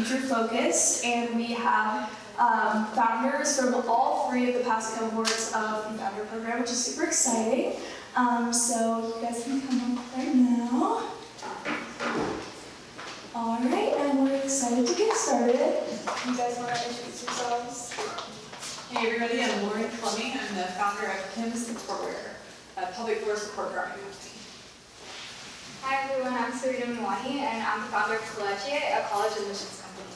future focused, and we have founders from all three of the past cohorts of the founder program, which is super exciting. So you guys can come up right now. All right, and we're excited to get started. You guys want to introduce yourselves? Hey everybody, I'm Lauren Fleming. I'm the founder of Kim's Supportwear, a public floor support garment company. Hi everyone, I'm Sarita Mwani, and I'm the founder of Collegiate, a college admissions company.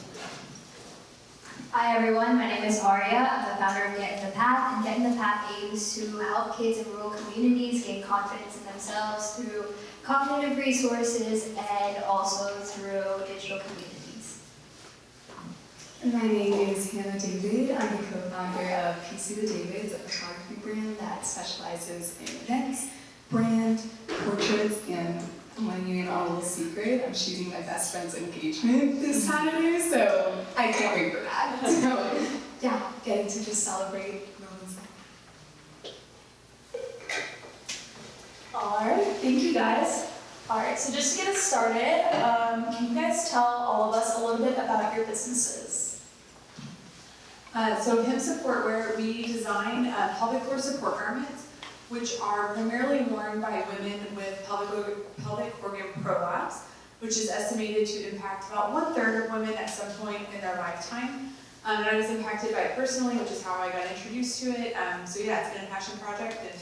Hi everyone, my name is Arya. I'm the founder of Get in the Path, and Get in the Path aims to help kids in rural communities gain confidence in themselves through cognitive resources and also through digital communities. My name is Hannah David. I'm the co-founder of PC the Davids, a photography brand that specializes in events, brand, portraits, and I'm letting you in on a little secret. I'm shooting my best friend's engagement this Saturday, so I can't wait for that. So yeah, getting to just celebrate moments. All right, thank you guys. All right, so just to get us started, can you guys tell all of us a little bit about your businesses? So Kim's Supportwear, we design pelvic floor support garments, which are primarily worn by women with pelvic organ prolapse, which is estimated to impact about 1/3 of women at some point in their lifetime. And I was impacted by it personally, which is how I got introduced to it. So yeah, it's been a passion project, and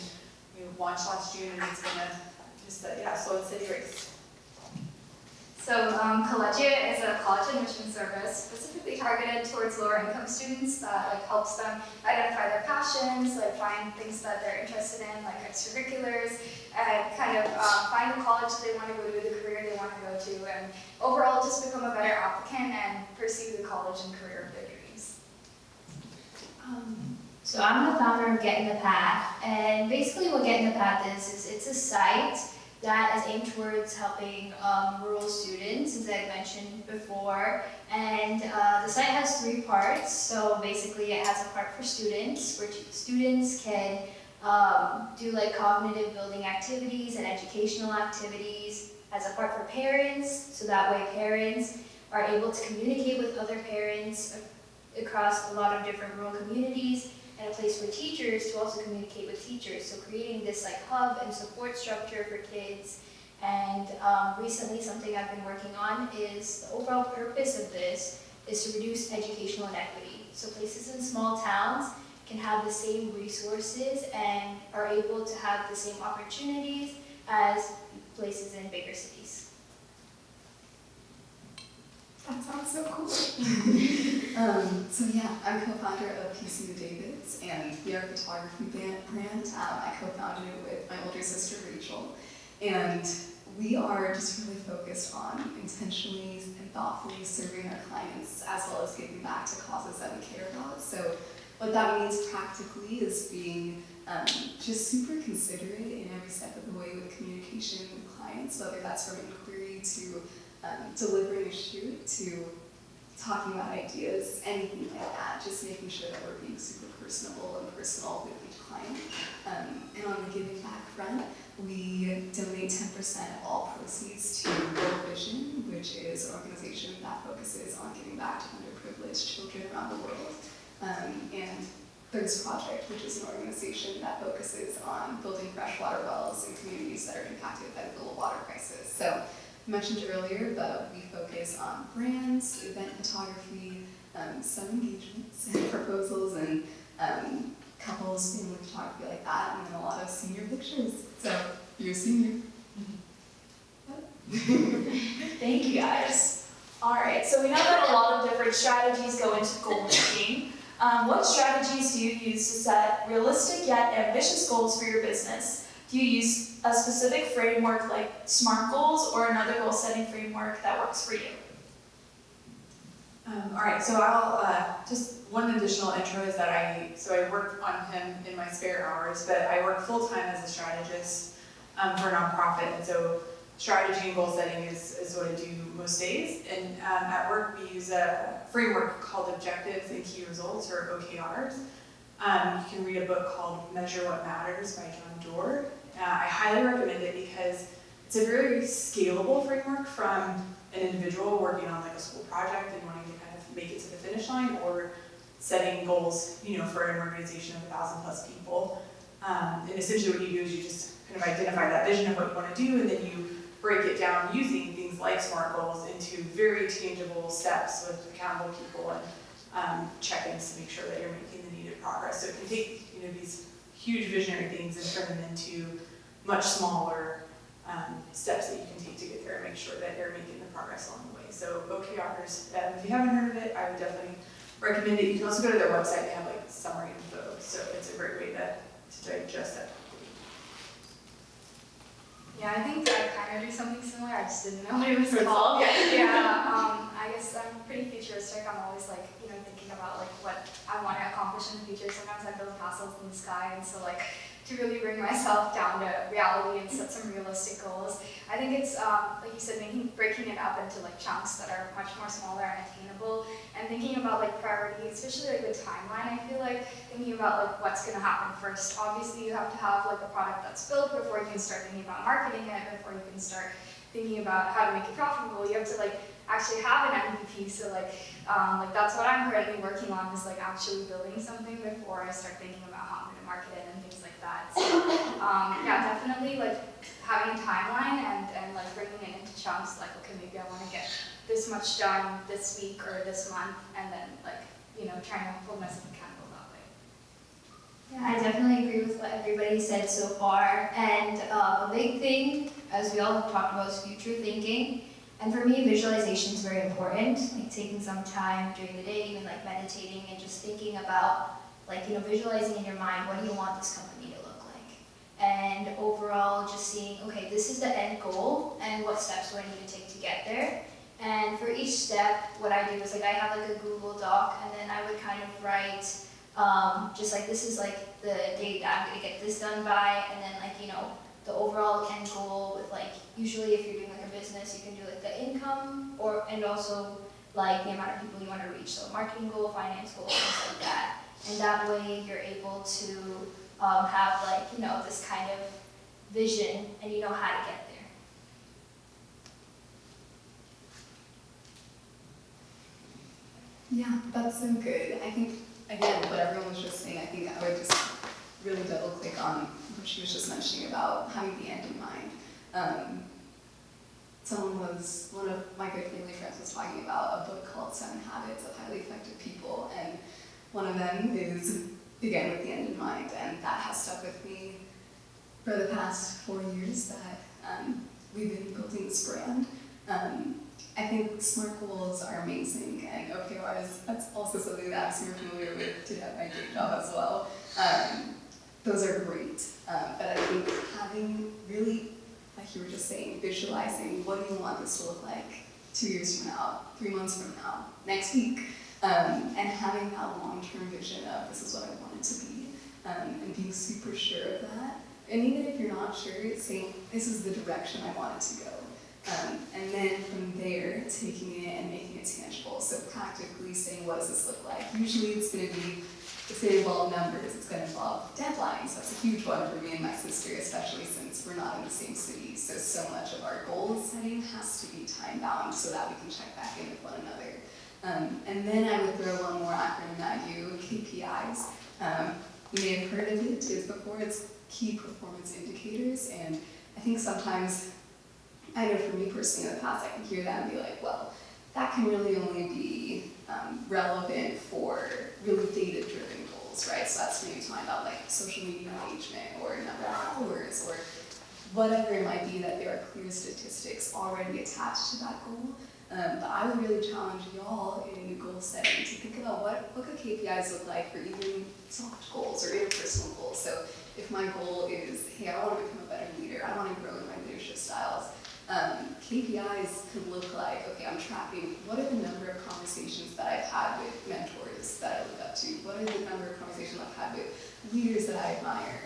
we launched last June, and it's been a slow and steady race. So Collegiate is a college admission service specifically targeted towards lower income students that helps them identify their passions, find things that they're interested in, like extracurriculars, and kind of find the college they want to go to, the career they want to go to, and overall just become a better applicant and pursue the college and career of their dreams. So I'm the founder of Get in the Path, and basically what Get in the Path is it's a site that is aimed towards helping rural students, as I mentioned before. And the site has 3 parts. So basically it has a part for students, where students can do cognitive building activities and educational activities. Has a part for parents, so that way parents are able to communicate with other parents across a lot of different rural communities, and a place for teachers to also communicate with teachers. So creating this hub and support structure for kids. And recently something I've been working on is the overall purpose of this is to reduce educational inequity. So places in small towns can have the same resources and are able to have the same opportunities as places in bigger cities. That sounds so cool. So yeah, I'm co-founder of PC the Davids, and we are a photography brand. I co-founded it with my older sister Rachel, and we are just really focused on intentionally and thoughtfully serving our clients, as well as giving back to causes that we care about. So what that means practically is being just super considerate in every step of the way with communication with clients, whether that's from inquiry to delivering a shoot to talking about ideas, anything like that, just making sure that we're being super personable and personal with each client. And on the giving back front, we donate 10% of all proceeds to World Vision, which is an organization that focuses on giving back to underprivileged children around the world. And Thirst Project, which is an organization that focuses on building freshwater wells in communities that are impacted by the global water crisis. So I mentioned earlier, but we focus on brands, event photography, some engagements and proposals, and couples, family photography like that, and then a lot of senior pictures. So you're a senior. Thank you guys. All right, so we know that a lot of different strategies go into goal making. What strategies do you use to set realistic yet ambitious goals for your business? Do you use a specific framework like SMART goals or another goal setting framework that works for you? All right, so I'll just one additional intro is that I work on him in my spare hours, but I work full-time as a strategist for a nonprofit, and so strategy and goal setting is what I do most days. And at work we use a framework called Objectives and Key Results, or OKRs. You can read a book called Measure What Matters by John Doerr. I highly recommend it because it's a very scalable framework from an individual working on like a school project and wanting to kind of make it to the finish line, or setting goals, you know, for an organization of 1,000+ people. And essentially what you do is you just kind of identify that vision of what you want to do, and then you break it down using things like SMART goals into very tangible steps with accountable people and check-ins to make sure that you're making the needed progress. So it can take, you know, these huge visionary things and turn them into much smaller steps that you can take to get there and make sure that you're making the progress along the way. So OKRs, if you haven't heard of it, I would definitely recommend it. You can also go to their website, they have like summary info, so it's a great way to digest that. Yeah, I think I kind of do something similar. I just didn't know what it was It's called. all- Yeah. I guess I'm pretty futuristic. I'm always like, you know, thinking about like what I want to accomplish in the future. Sometimes I build castles in the sky, and so like to really bring myself down to reality and set some realistic goals. I think it's like you said, breaking it up into like chunks that are much more smaller and attainable, and thinking about like priorities, especially like the timeline. I feel like thinking about like what's going to happen first. Obviously, you have to have like a product that's built before you can start thinking about marketing it, before you can start thinking about how to make it profitable. You have to like actually have an MVP. So like that's what I'm currently working on, is like actually building something before I start thinking about how I'm going to market it and things like that. So yeah, definitely like having a timeline and like breaking it into chunks. Like, okay, maybe I want to get this much done this week or this month, and then like, you know, trying to hold myself accountable that way. Yeah, I definitely agree with what everybody said so far. And a big thing, as we all have talked about, is future thinking. And for me, visualization is very important. Like taking some time during the day, even like meditating and just thinking about, like, you know, visualizing in your mind, what do you want this company to look like? And overall, just seeing, okay, this is the end goal, and what steps do I need to take to get there? And for each step, what I do is like I have like a Google Doc, and then I would kind of write just like, this is like the date that I'm gonna get this done by, and then like, you know, the overall end goal with like, usually if you're doing like a business, you can do like the income, and also like the amount of people you want to reach, so marketing goal, finance goal, things like that. And that way you're able to have like, you know, this kind of vision, and you know how to get there. Yeah, that's so good. I think, again, what everyone was just saying, I think I would just really double click on what she was just mentioning about having the end in mind. One of my good family friends was talking about a book called 7 Habits of Highly Effective People, and one of them is, again, with the end in mind, and that has stuck with me for the past 4 years that we've been building this brand. I think SMART goals are amazing, and OKRs, that's also something that I'm super familiar with to have my day job as well. Those are great, but I think having really, like you were just saying, visualizing what do you want this to look like 2 years from now, 3 months from now, next week, and having that long-term vision of this is what I want it to be, and being super sure of that. And even if you're not sure, saying this is the direction I want it to go. And then from there, taking it and making it tangible. So practically saying, what does this look like? Usually it's going to involve numbers, it's going to involve deadlines. That's a huge one for me and my sister, especially since we're not in the same city. So much of our goal setting has to be time-bound so that we can check back in with one another. And then I would throw one more acronym at you, KPIs. You may have heard of it before, it's key performance indicators. And I think sometimes, I know for me personally in the past, I can hear that and be like, well, that can really only be relevant for really data-driven goals, right? So that's maybe talking about like social media engagement or number of followers or whatever it might be, that there are clear statistics already attached to that goal. But I would really challenge y'all in goal setting to think about what could KPIs look like for even soft goals or interpersonal goals. So if my goal is, hey, I want to become a better leader, I want to grow in my leadership styles, KPIs could look like, okay, I'm tracking what are the number of conversations that I've had with mentors that I look up to, what are the number of conversations I've had with leaders that I admire,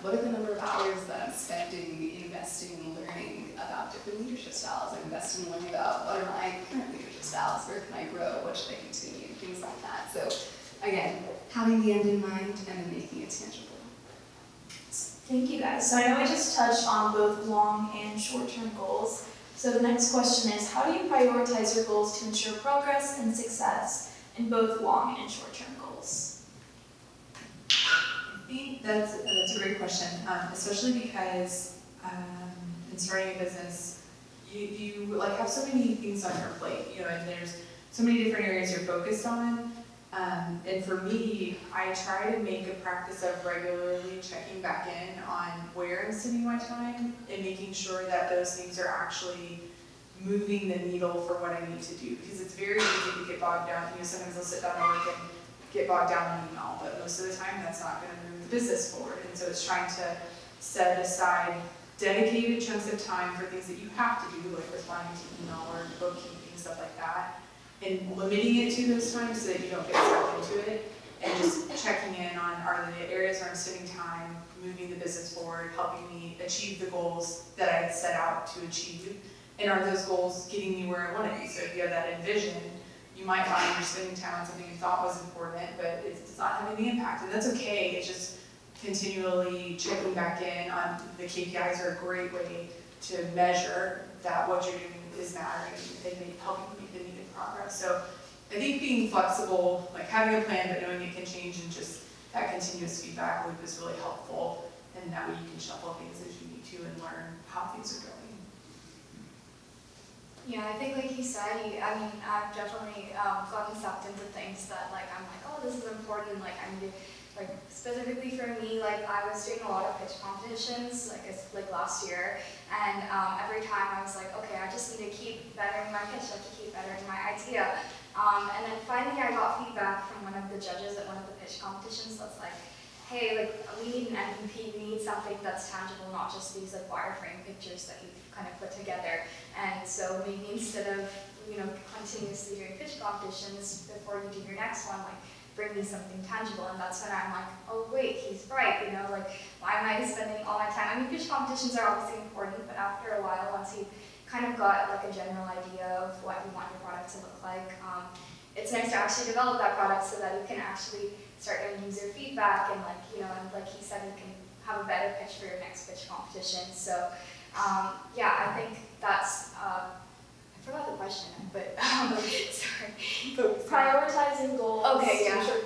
what are the number of hours that I'm spending investing in learning about different leadership styles, I'm investing in learning about what are my current leadership styles, where can I grow, what should I continue, things like that. So again, having the end in mind and then making it tangible. Thank you guys. So I know we just touched on both long and short-term goals. So the next question is, how do you prioritize your goals to ensure progress and success in both long and short-term goals? I think that's a great question, especially because in starting a business, you like have so many things on your plate, and there's so many different areas you're focused on. And for me, I try to make a practice of regularly checking back in on where I'm spending my time and making sure that those things are actually moving the needle for what I need to do. Because it's very easy to get bogged down. Sometimes I'll sit down and work and get bogged down in email, but most of the time that's not going to move the business forward. And so it's trying to set aside dedicated chunks of time for things that you have to do, like responding to email or bookkeeping, stuff like that, and limiting it to those times so that you don't get sucked into it, and just checking in on, are the areas where I'm spending time moving the business forward, helping me achieve the goals that I had set out to achieve, and are those goals getting me where I want to be? So if you have that envision, you might find you're spending time on something you thought was important, but it's not having the impact, and that's okay. It's just continually checking back in on the KPIs are a great way to measure that what you're doing is mattering and helping you make the needed progress. So I think being flexible, like having a plan but knowing it can change, and just that continuous feedback loop is really helpful, and that way you can shuffle things as you need to and learn how things are going. Yeah, I think like you said, I've definitely gotten sucked into things that I'm like, oh, this is important, I need to, specifically for me, I was doing a lot of pitch competitions, last year, and every time I was like, okay, I just need to keep bettering my pitch, I have to keep bettering my idea. And then finally I got feedback from one of the judges at one of the pitch competitions that's like, hey, we need an MVP, we need something that's tangible, not just these wireframe pictures that you've kind of put together. And so maybe instead of, continuously doing pitch competitions before you do your next one, bring me something tangible. And that's when I'm like, oh wait, he's right, why am I spending all my time? Pitch competitions are obviously important, but after a while, once you've kind of got a general idea of what you want your product to look like, it's nice to actually develop that product so that you can actually start getting user feedback, and and like he said, you can have a better pitch for your next pitch competition. So yeah, I think that's, I forgot the question, but sorry. Prioritizing goals Okay, yeah. to ensure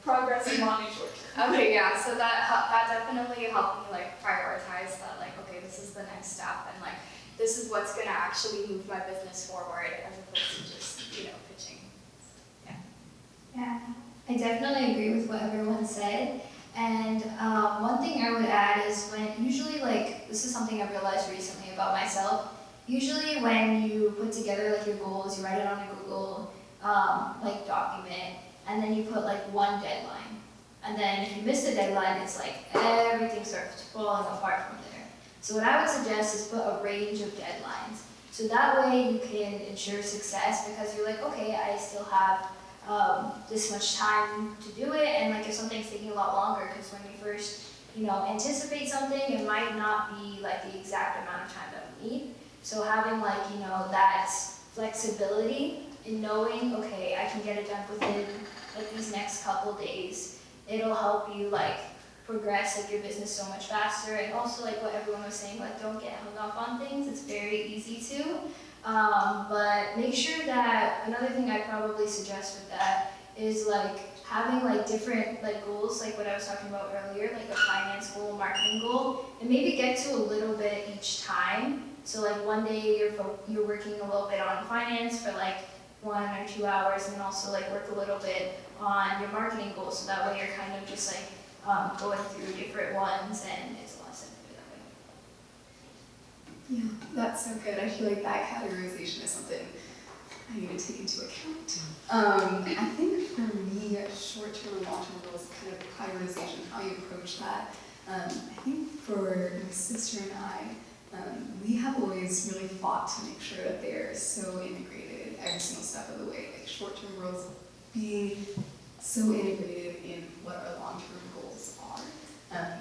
progress in long and short term. Okay, yeah, so that definitely helped me prioritize that, okay, this is the next step, and this is what's gonna actually move my business forward, as opposed to just, pitching. Yeah, I definitely agree with what everyone said. And one thing I would add is usually this is something I've realized recently about myself. Usually when you put together your goals, you write it on a Google document, and then you put one deadline. And then if you miss the deadline, it's everything starts falling apart from there. So what I would suggest is put a range of deadlines. So that way you can ensure success, because you're okay, I still have this much time to do it, and if something's taking a lot longer, because when we first anticipate something, it might not be the exact amount of time that we need. So having that flexibility in knowing, okay, I can get it done within these next couple days, it'll help you progress your business so much faster. And also what everyone was saying, don't get hung up on things. It's very easy to. But make sure that, another thing I'd probably suggest with that is having different goals, what I was talking about earlier, a finance goal, marketing goal, and maybe get to a little bit each time. So one day you're working a little bit on finance for 1 or 2 hours, and then also work a little bit on your marketing goals, so that way you're kind of just going through different ones, and it's a lot simpler that way. Yeah, that's so good. I feel that categorization is something I need to take into account. I think for me, short-term and long-term goals, kind of prioritization, how you approach that. I think for my sister and I, we have always really fought to make sure that they're so integrated every single step of the way. Short-term goals being so integrated in what our long-term goals are.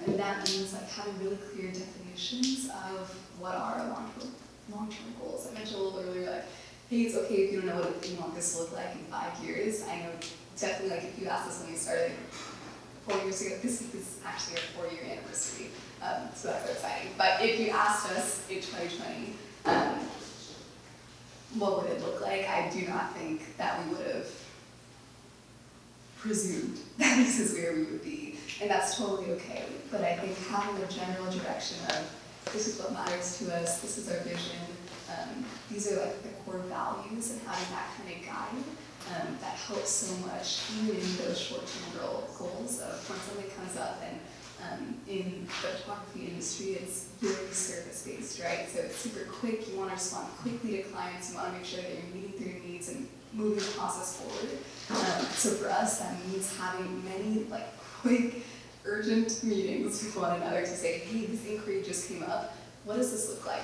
And that means having really clear definitions of what are our long-term goals. I mentioned a little earlier, hey, it's okay if you don't know what you want this to look like in 5 years. I know definitely if you asked us when we started 4 years ago, this is actually our 4-year anniversary. So that's so exciting. But if you asked us in 2020, what would it look like? I do not think that we would have presumed that this is where we would be. And that's totally okay. But I think having a general direction of this is what matters to us, this is our vision, these are like the core values, and having that kind of guide that helps so much even in those short-term goals of when something comes up. And in the photography industry, it's very service-based, right? So it's super quick, you want to respond quickly to clients, you want to make sure that you're meeting their needs and moving the process forward. So for us, that means having many like quick, urgent meetings with one another to say, hey, this inquiry just came up. What does this look like?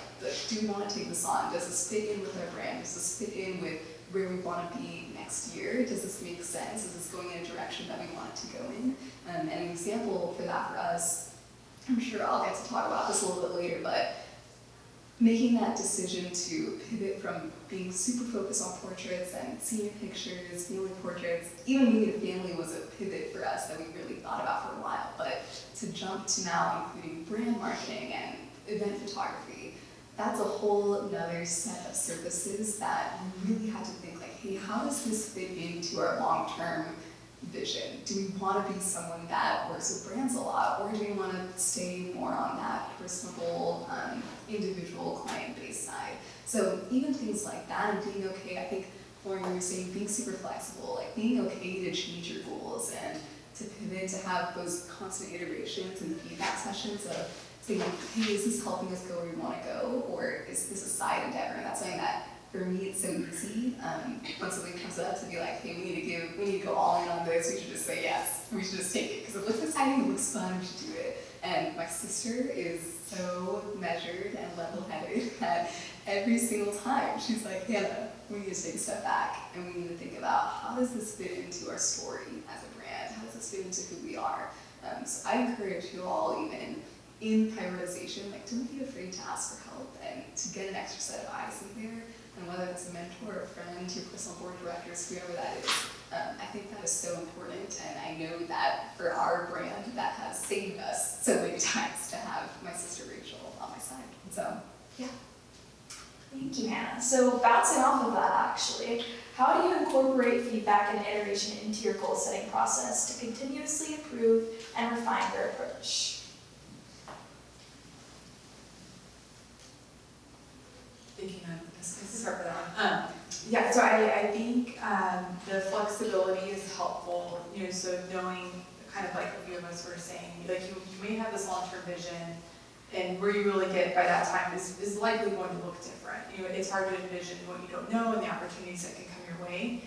Do we want to take this on? Does this fit in with our brand? Does this fit in with where we want to be next year? Does this make sense? Is this going in a direction that we want it to go in? And an example for that for us, I'm sure I'll get to talk about this a little bit later, but making that decision to pivot from being super focused on portraits and senior pictures, family portraits, even meeting a family was a pivot for us that we really thought about for a while, but to jump to now including brand marketing and event photography, that's a whole another set of services that we really had to think like, hey, how does this fit into our long-term vision? Do we want to be someone that works with brands a lot, or do we want to stay more on that personable, individual client-based side? So even things like that and being okay, I think Lauren, you were saying being super flexible, like being okay to change your goals and to pivot, to have those constant iterations and feedback sessions of saying, hey, is this helping us go where we want to go, or is this a side endeavor? And that's something that for me it's so easy. When something comes up to be like, hey, we need to go all in on this, we should just say yes, we should just take it, because it looks exciting, it looks fun, we should do it. And my sister is so measured and level-headed that every single time she's like, Hannah, we need to take a step back and we need to think about how does this fit into our story as a brand, how does this fit into who we are. So I encourage you all, even in prioritization, like don't be afraid to ask for help and to get an extra set of eyes in there. And whether it's a mentor, a friend, your personal board directors, whoever that is, I think that is so important. And I know that for our brand, that has saved us so many times to have my sister Rachel on my side. So, yeah. Thank you, Hannah. So bouncing off of that, actually, how do you incorporate feedback and iteration into your goal-setting process to continuously improve and refine your approach? Thinking of this is start with that one. Yeah, so I think the flexibility is helpful. So knowing kind of like a few of us were saying, like you may have this long-term vision, and where you really get by that time is likely going to look different. It's hard to envision what you don't know and the opportunities that can come your way.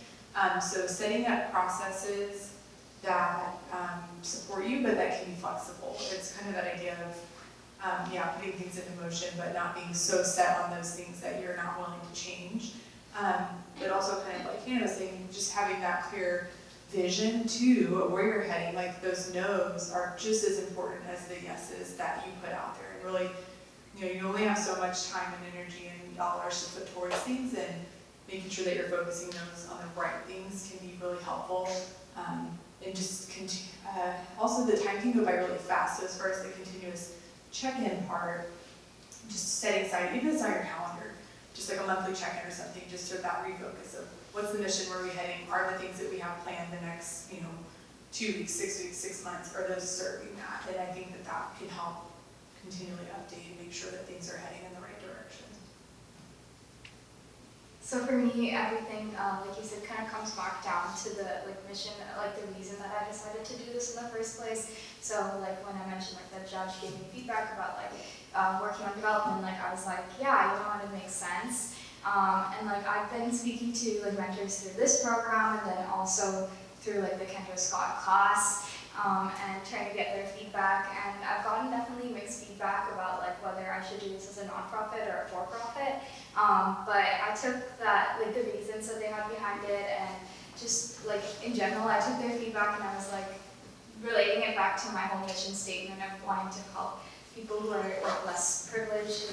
So setting up processes that support you, but that can be flexible. It's kind of that idea of putting things into motion, but not being so set on those things that you're not willing to change. But also kind of like Hannah was saying, just having that clear vision too, of where you're heading, like those no's are just as important as the yeses that you put out there. And really, you only have so much time and energy and dollars to put towards things, and making sure that you're focusing those on the right things can be really helpful. And just also the time can go by really fast. So as far as the continuous check-in part, just setting aside, even if it's on your calendar, just like a monthly check-in or something, just sort of that refocus of what's the mission, where are we heading, are the things that we have planned the next, 2 weeks, 6 weeks, 6 months, are those serving that? And I think that can help continually update and make sure that things are heading in the right direction. So for me, everything, like you said, kind of comes back down to the mission, like the reason that I decided to do this in the first place. So like when I mentioned like the judge gave me feedback about like working on development, like I was like, yeah, it makes sense. And like I've been speaking to like mentors through this program, and then also through like the Kendra Scott class, and trying to get their feedback. And I've gotten definitely mixed feedback about like whether I should do this as a nonprofit or a for-profit. But I took that, like the reasons that they had behind it, and just like in general, I took their feedback and I was like relating it back to my whole mission statement of wanting to help people who are like less privileged,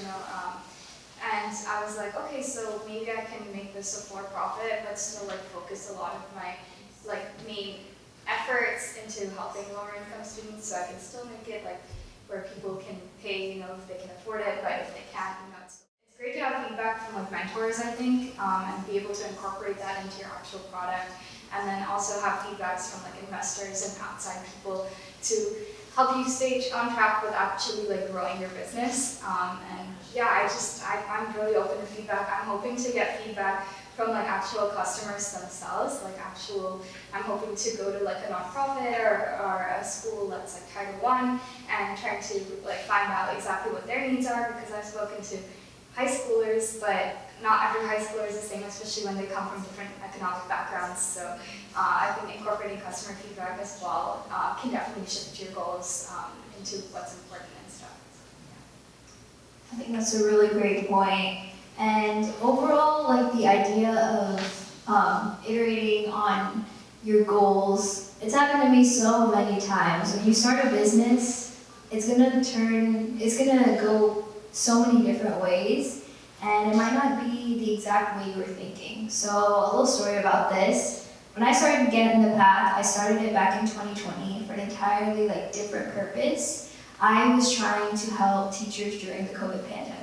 And I was like, okay, so maybe I can make this a for-profit, but still like focus a lot of my like main efforts into helping lower income students, so I can still make it like where people can pay, if they can afford it, but if they can't, it's great to have feedback from like mentors, I think, and be able to incorporate that into your actual product, and then also have feedbacks from like investors and outside people to help you stay on track with actually like growing your business. And yeah, I'm really open to feedback. I'm hoping to get feedback from like actual customers themselves, I'm hoping to go to like a nonprofit or a school that's like Title I and trying to like find out exactly what their needs are, because I've spoken to high schoolers, but not every high schooler is the same, especially when they come from different economic backgrounds. So I think incorporating customer feedback as well can definitely shift your goals into what's important and stuff. I think that's a really great point. And overall, like the idea of iterating on your goals, it's happened to me so many times. When you start a business, it's gonna go so many different ways, and it might not be the exact way you were thinking. So a little story about this. When I started Get in the Path, I started it back in 2020 for an entirely like different purpose. I was trying to help teachers during the COVID pandemic.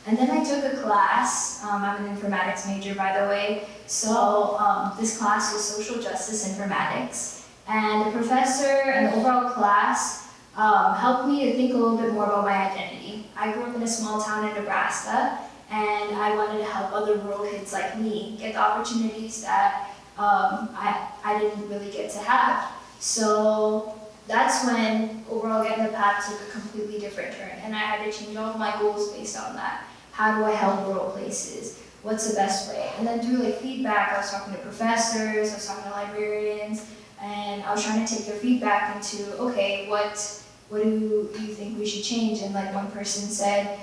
And then I took a class, I'm an informatics major by the way, so this class was social justice informatics. And the professor and the overall class helped me to think a little bit more about my identity. I grew up in a small town in Nebraska, and I wanted to help other rural kids like me get the opportunities that I didn't really get to have. So that's when overall Get in the Path took a completely different turn, and I had to change all of my goals based on that. How do I help rural places? What's the best way? And then through like feedback, I was talking to professors, I was talking to librarians, and I was trying to take their feedback into, okay, what do you think we should change? And like one person said,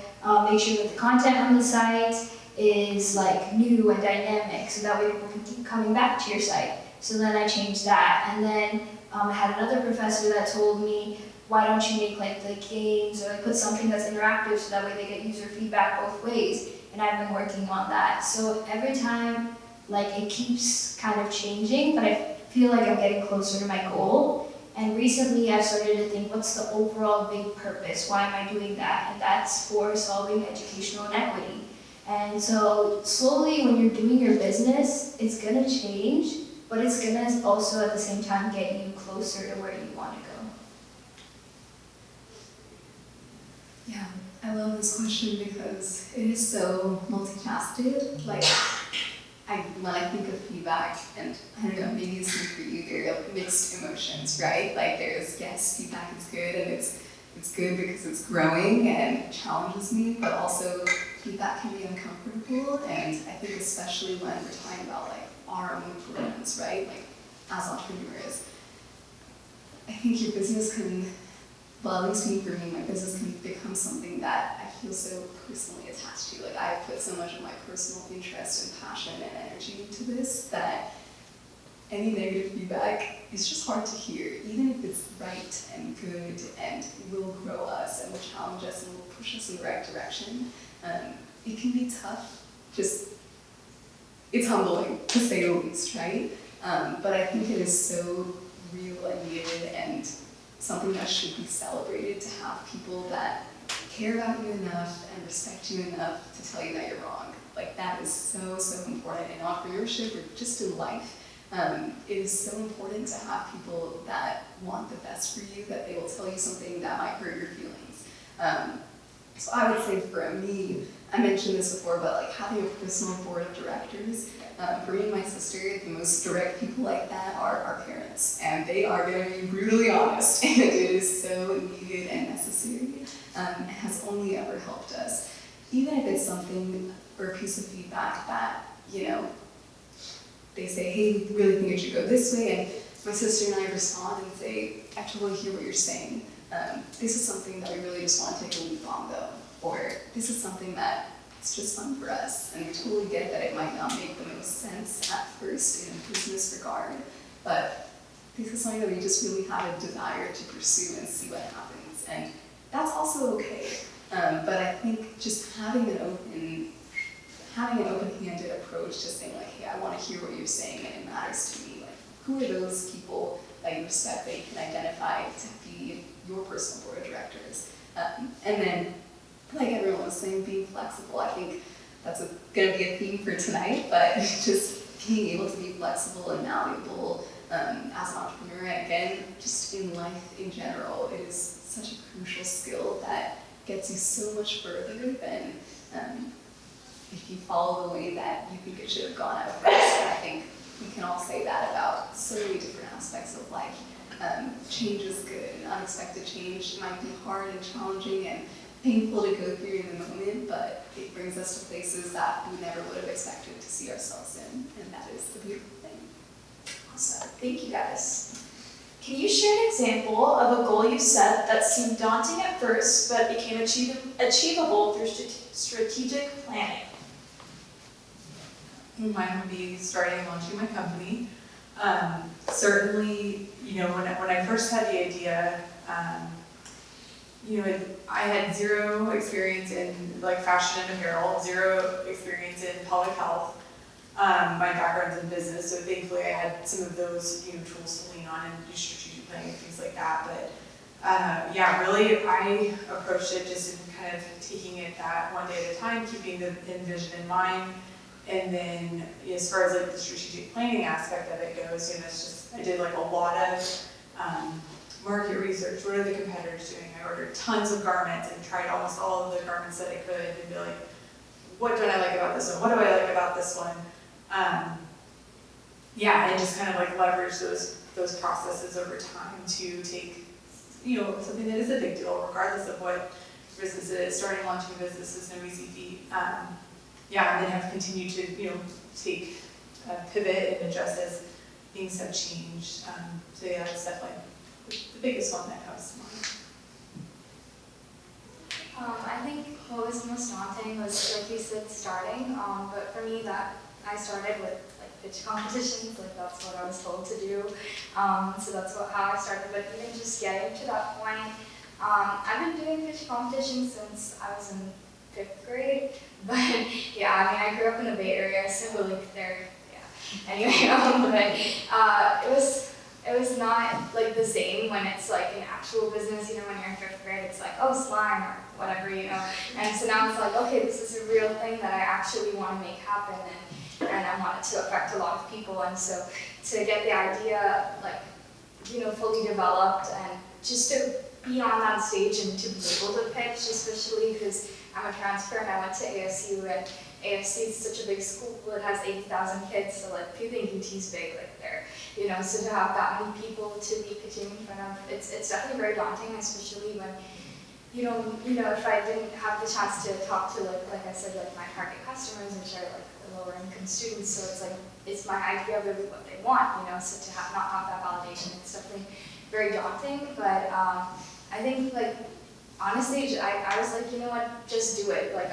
make sure that the content on the site is like new and dynamic, so that way people can keep coming back to your site. So then I changed that. And then I had another professor that told me, why don't you make like the games or like put something that's interactive so that way they get user feedback both ways. And I've been working on that. So every time, like it keeps kind of changing, but I feel like I'm getting closer to my goal. And recently I've started to think, what's the overall big purpose? Why am I doing that? And that's for solving educational inequity. And so slowly when you're doing your business, it's gonna change, but it's gonna also at the same time get you closer to where you wanna go. Yeah, I love this question because it is so multifaceted. Like, when I think of feedback, and I don't know, maybe it's same for you, there are mixed emotions, right? Like there's, yes, feedback is good, and it's good because it's growing and challenges me, but also feedback can be uncomfortable, and I think especially when we're talking about like our own programs, right? Like as entrepreneurs, I think your business can, well, at least me, for me, my business can become something that I feel so personally attached to. Like, I put so much of my personal interest and passion and energy into this that any negative feedback is just hard to hear, even if it's right and good and will grow us and will challenge us and will push us in the right direction. It can be tough. It's humbling, to say the least, right? But I think it is so real and needed and something that should be celebrated, to have people that care about you enough and respect you enough to tell you that you're wrong. Like that is so, so important in entrepreneurship or just in life. It is so important to have people that want the best for you, that they will tell you something that might hurt your feelings. So I would say for me, I mentioned this before, but like having a personal board of directors, for me and my sister, the most direct people like that are our parents, and they are going to be brutally honest, and it is so needed and necessary. It has only ever helped us. Even if it's something or a piece of feedback that, you know, they say, hey, we really think it should go this way, and my sister and I respond and say, I totally hear what you're saying. This is something that we really just want to take a leap on though, or this is something that it's just fun for us, and we totally get that it might not make the most sense at first in a business regard, but this is something that we just really have a desire to pursue and see what happens, and that's also okay. But I think just having an open-handed approach to saying like, hey, I want to hear what you're saying and it matters to me. Like, who are those people that you respect that you can identify to be your personal board of directors? And then, like everyone was saying, being flexible. I think that's going to be a theme for tonight, but just being able to be flexible and malleable as an entrepreneur. And again, just in life in general, it is such a crucial skill that gets you so much further than if you follow the way that you think it should have gone at first. And I think we can all say that about so many different aspects of life. Change is good, and unexpected change might be hard and challenging and painful to go through in the moment, but it brings us to places that we never would have expected to see ourselves in, and that is the beautiful thing. Awesome. Thank you guys. Can you share an example of a goal you set that seemed daunting at first but became achievable through strategic planning? Mine would be launching my company. Certainly, when I first had the idea, I had zero experience in like fashion and apparel, zero experience in public health. My background's in business, so thankfully I had some of those tools to lean on and do strategic planning and things like that. But really I approached it just in kind of taking it that one day at a time, keeping the vision in mind. And then as far as like the strategic planning aspect of it goes, I did like a lot of market research. What are the competitors doing? I ordered tons of garments and tried almost all of the garments that I could and be like, what don't I like about this one? What do I like about this one? And just kind of like leverage those processes over time to take, something that is a big deal, regardless of what business it is. Launching a business is no easy feat. And then have continued to, take, pivot and adjust as things have changed. That's definitely the biggest one that comes to mind. I think what was most daunting was, like you said, starting. But for me, that I started with like pitch competitions. Like that's what I was told to do. So that's how I started. But even just getting to that point, I've been doing pitch competitions since I was in 5th grade. But I grew up in the Bay Area, so like Anyway, but it was not like the same when it's like an actual business. When you're in 5th grade, it's like, oh, slime or whatever, And so now it's like, okay, this is a real thing that I actually want to make happen, and I want it to affect a lot of people. And so to get the idea like fully developed and just to be on that stage and to be able to pitch, especially because I'm a transfer and I went to ASU, and ASU is such a big school. It has 80,000 kids, so like if you think UT's big, like they're, so to have that many people to be pitching in front of, it's definitely very daunting, especially when, if I didn't have the chance to talk to like I said, like my target customers, which are like the lower income students, so it's like, it's my idea of really what they want, so to not have that validation, it's definitely very daunting, but I think like, honestly, I was like, just do it. Like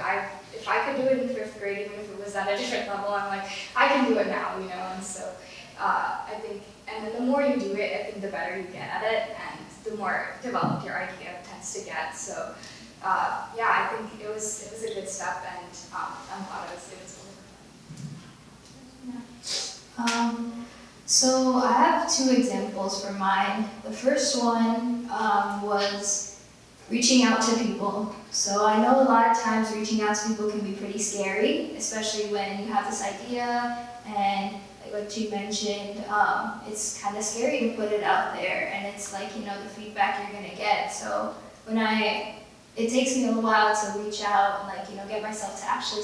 if I could do it in 5th grade, even if it was at a different level, I'm like, I can do it now, and so I think, and then the more you do it, I think the better you get at it, and the more developed your idea tends to get. So I think it was a good step, and I'm glad it was So I have 2 examples for mine. The first one was reaching out to people. So I know a lot of times reaching out to people can be pretty scary, especially when you have this idea and like what you mentioned, it's kind of scary to put it out there, and it's like, the feedback you're gonna get. So it takes me a while to reach out and get myself to actually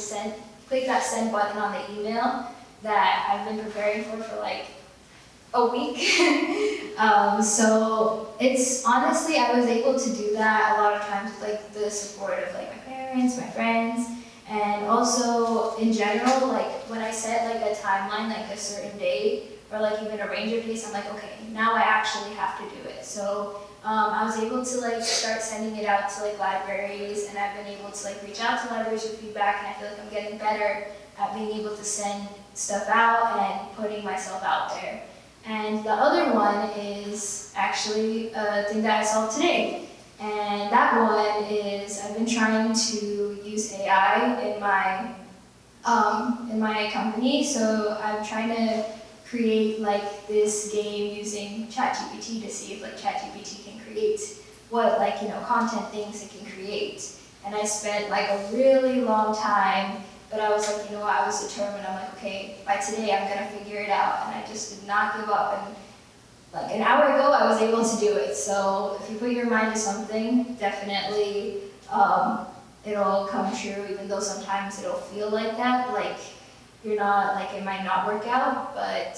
click that send button on the email that I've been preparing for like a week. So it's honestly, I was able to do that a lot of times with like the support of like my parents, my friends, and also in general, like when I set like a timeline, like a certain date, or like even a range of days, I'm like, okay, now I actually have to do it. So I was able to like start sending it out to like libraries, and I've been able to like reach out to libraries with feedback, and I feel like I'm getting better at being able to send stuff out and putting myself out there. And the other one is actually a thing that I saw today. And that one is I've been trying to use AI in my company. So I'm trying to create like this game using ChatGPT to see if like ChatGPT can create what content things it can create. And I spent like a really long time, but I was like, I was determined. I'm like, okay, by today I'm gonna figure it out, and I just did not give up. And like an hour ago, I was able to do it. So if you put your mind to something, definitely it'll come true. Even though sometimes it'll feel like that, like you're not, like it might not work out, but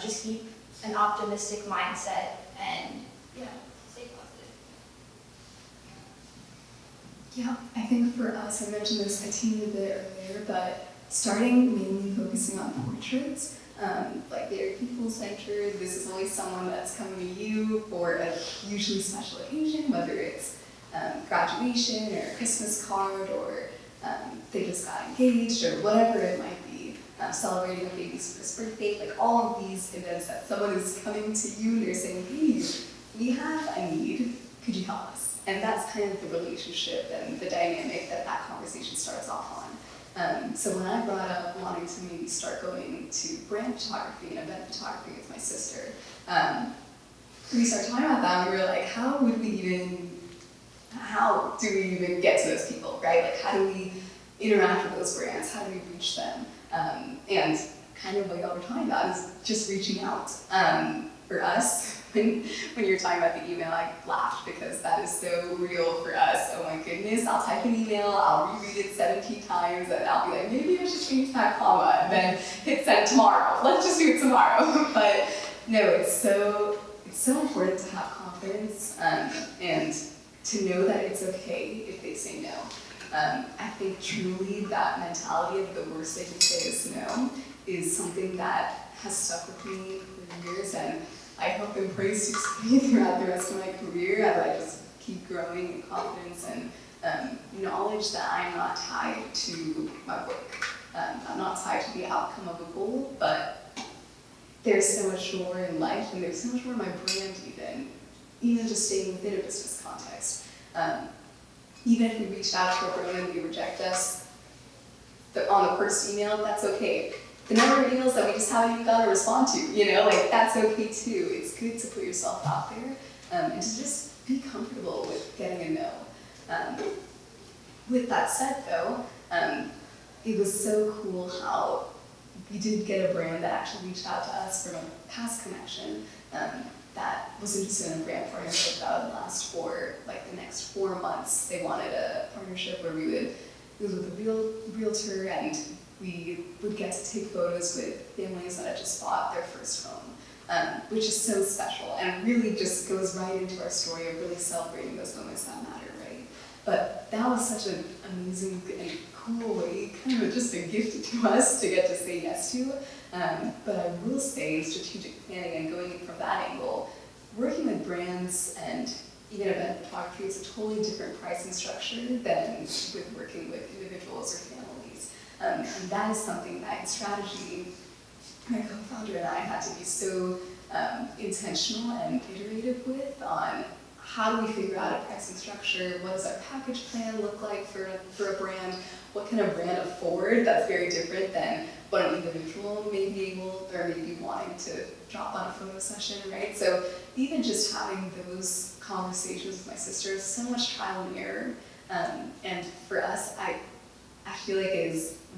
just keep an optimistic mindset and stay positive. Yeah, I think for us, I mentioned this a teeny bit earlier, but starting mainly focusing on portraits, like they're people-centered. This is always someone that's coming to you for a usually special occasion, whether it's graduation or a Christmas card, or they just got engaged, or whatever it might be, celebrating a baby's first birthday. Like all of these events that someone is coming to you and they're saying, hey, we have a need, could you help us? And that's kind of the relationship and the dynamic that conversation starts off on. So when I brought up wanting to maybe start going to brand photography and event photography with my sister, we started talking about that, and we were like, how do we even get to those people, right? Like, how do we interact with those brands? How do we reach them? And kind of what y'all were talking about is just reaching out. For us, when you're talking about the email, I laughed because that is so real for us. Oh my goodness, I'll type an email, I'll reread it 17 times, and I'll be like, maybe I should change that comma, and then hit send tomorrow. Let's just do it tomorrow. But no, it's so important to have confidence and to know that it's okay if they say no. I think truly that mentality of the worst they can say is no is something that has stuck with me for years, and I hope and pray sticks with me throughout the rest of my career as I just keep growing in confidence and knowledge that I'm not tied to my work. I'm not tied to the outcome of a goal, but there's so much more in life, and there's so much more in my brand even just staying within a business context. Even if we reached out to a brand and they reject us on the first email, that's okay. The number of emails that we just haven't even gotten to respond to, like that's okay too. It's good to put yourself out there and to just be comfortable with getting a no. With that said though, it was so cool how we did get a brand that actually reached out to us from a past connection that was interested in a brand partnership that would last for like the next 4 months. They wanted a partnership where it was with a realtor, and we would get to take photos with families that had just bought their first home, which is so special and really just goes right into our story of really celebrating those moments that matter, right? But that was such an amazing and cool way, kind of just a gift to us to get to say yes to. But I will say in strategic planning and going from that angle, working with brands and even event photography is a totally different pricing structure than with working with individuals or families. And that is something that in strategy, my co-founder and I had to be so intentional and iterative with on how do we figure out a pricing structure, what does our package plan look like for a brand, what can a brand afford that's very different than what an individual may be able or maybe wanting to drop on a photo session, right? So even just having those conversations with my sister is so much trial and error. And for us, I feel like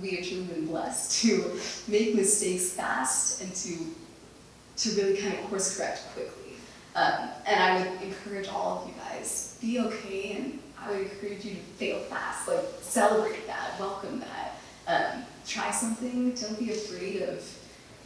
we have truly been blessed to make mistakes fast and to really kind of course correct quickly. And I would encourage all of you guys, be okay, and I would encourage you to fail fast, like celebrate that, welcome that. Try something, don't be afraid of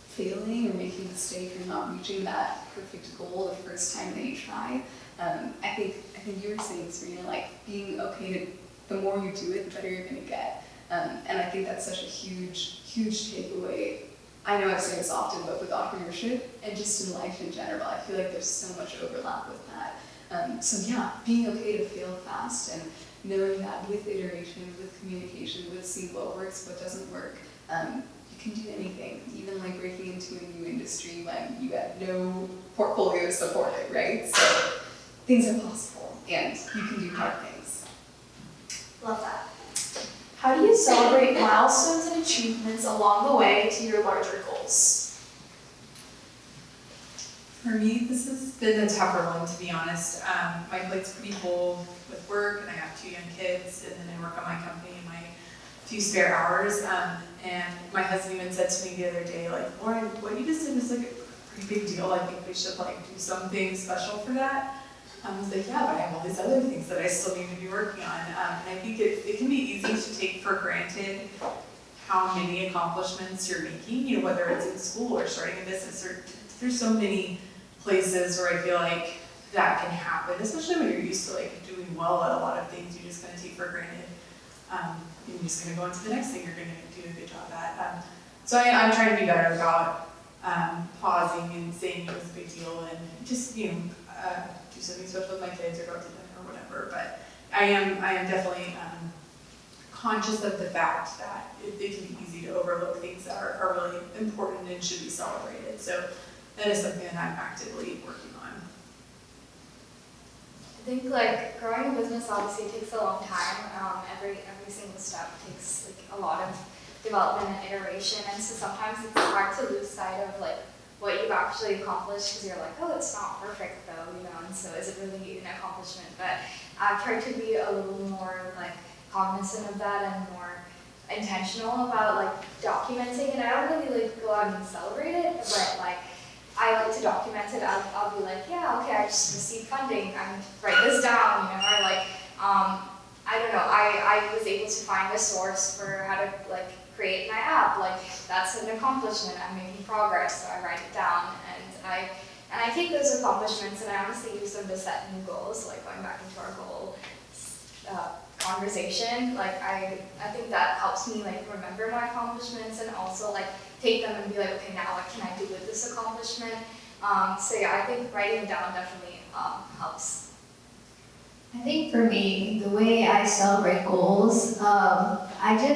failing or making a mistake or not reaching that perfect goal the first time that you try. I think you were saying, Serena, like being okay to, the more you do it, the better you're gonna get. And I think that's such a huge, huge takeaway. I know I've said this often, but with entrepreneurship and just in life in general, I feel like there's so much overlap with that. So yeah, being okay to fail fast and knowing that with iteration, with communication, with seeing what works, what doesn't work, you can do anything, even like breaking into a new industry when you have no portfolio to support it, right? So things are possible and you can do hard things. Love that. How do you celebrate milestones and achievements along the way to your larger goals? For me, this has been a tougher one, to be honest. My plate's pretty full with work, and I have 2 young kids, and then I work on my company in my few spare hours. And my husband even said to me the other day, like, Lauren, what you just did is like a pretty big deal. I think we should like do something special for that. I was like, yeah, but I have all these other things that I still need to be working on. And I think it can be easy to take for granted how many accomplishments you're making, you know, whether it's in school or starting a business, or there's so many places where I feel like that can happen, especially when you're used to like doing well at a lot of things you just kind of take for granted. You're just going to go into the next thing you're going to do a good job at. So I'm trying to be better about pausing and saying it was a big deal, and just, you know, do something special with my kids or go out to dinner or whatever. But I am definitely conscious of the fact that it can be easy to overlook things that are really important and should be celebrated. So that is something that I'm actively working on. I think like growing a business obviously takes a long time. Every single step takes like a lot of development and iteration, and so sometimes it's hard to lose sight of like what you've actually accomplished, because you're like, oh, it's not perfect though, you know, and so is it really an accomplishment? But I've tried to be a little more like cognizant of that and more intentional about like documenting it. I don't really like go out and celebrate it, but like I like to document it. I'll be like, yeah, okay, I just received funding, I'm gonna write this down, you know, or like, I don't know, I was able to find a source for how to like create my app. Like that's an accomplishment, I'm making progress, so I write it down, and I take those accomplishments and I honestly use them to set new goals, like going back into our goal conversation. Like I think that helps me like remember my accomplishments, and also like take them and be like, okay, now what can I do with this accomplishment? So yeah, I think writing down definitely helps. I think for me, the way I celebrate goals, I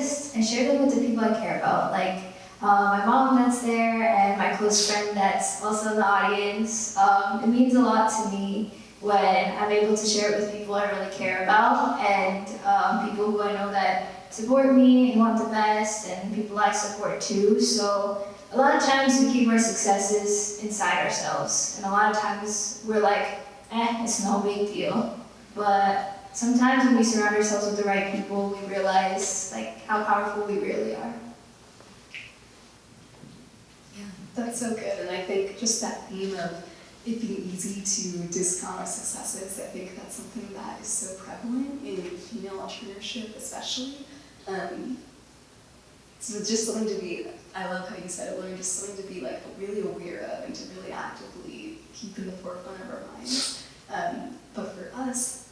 share them with the people I care about. Like my mom that's there and my close friend that's also in the audience. It means a lot to me when I'm able to share it with people I really care about, and people who I know that support me and want the best, and people I support too. So a lot of times we keep our successes inside ourselves, and a lot of times we're like, it's no big deal. But sometimes when we surround ourselves with the right people, we realize like how powerful we really are. Yeah, that's so good. And I think just that theme of it being easy to discount our successes, I think that's something that is so prevalent in female entrepreneurship especially. So it's just something to be, I love how you said it, Lauren, just something to be like really aware of and to really actively keep in the forefront of our minds. But for us,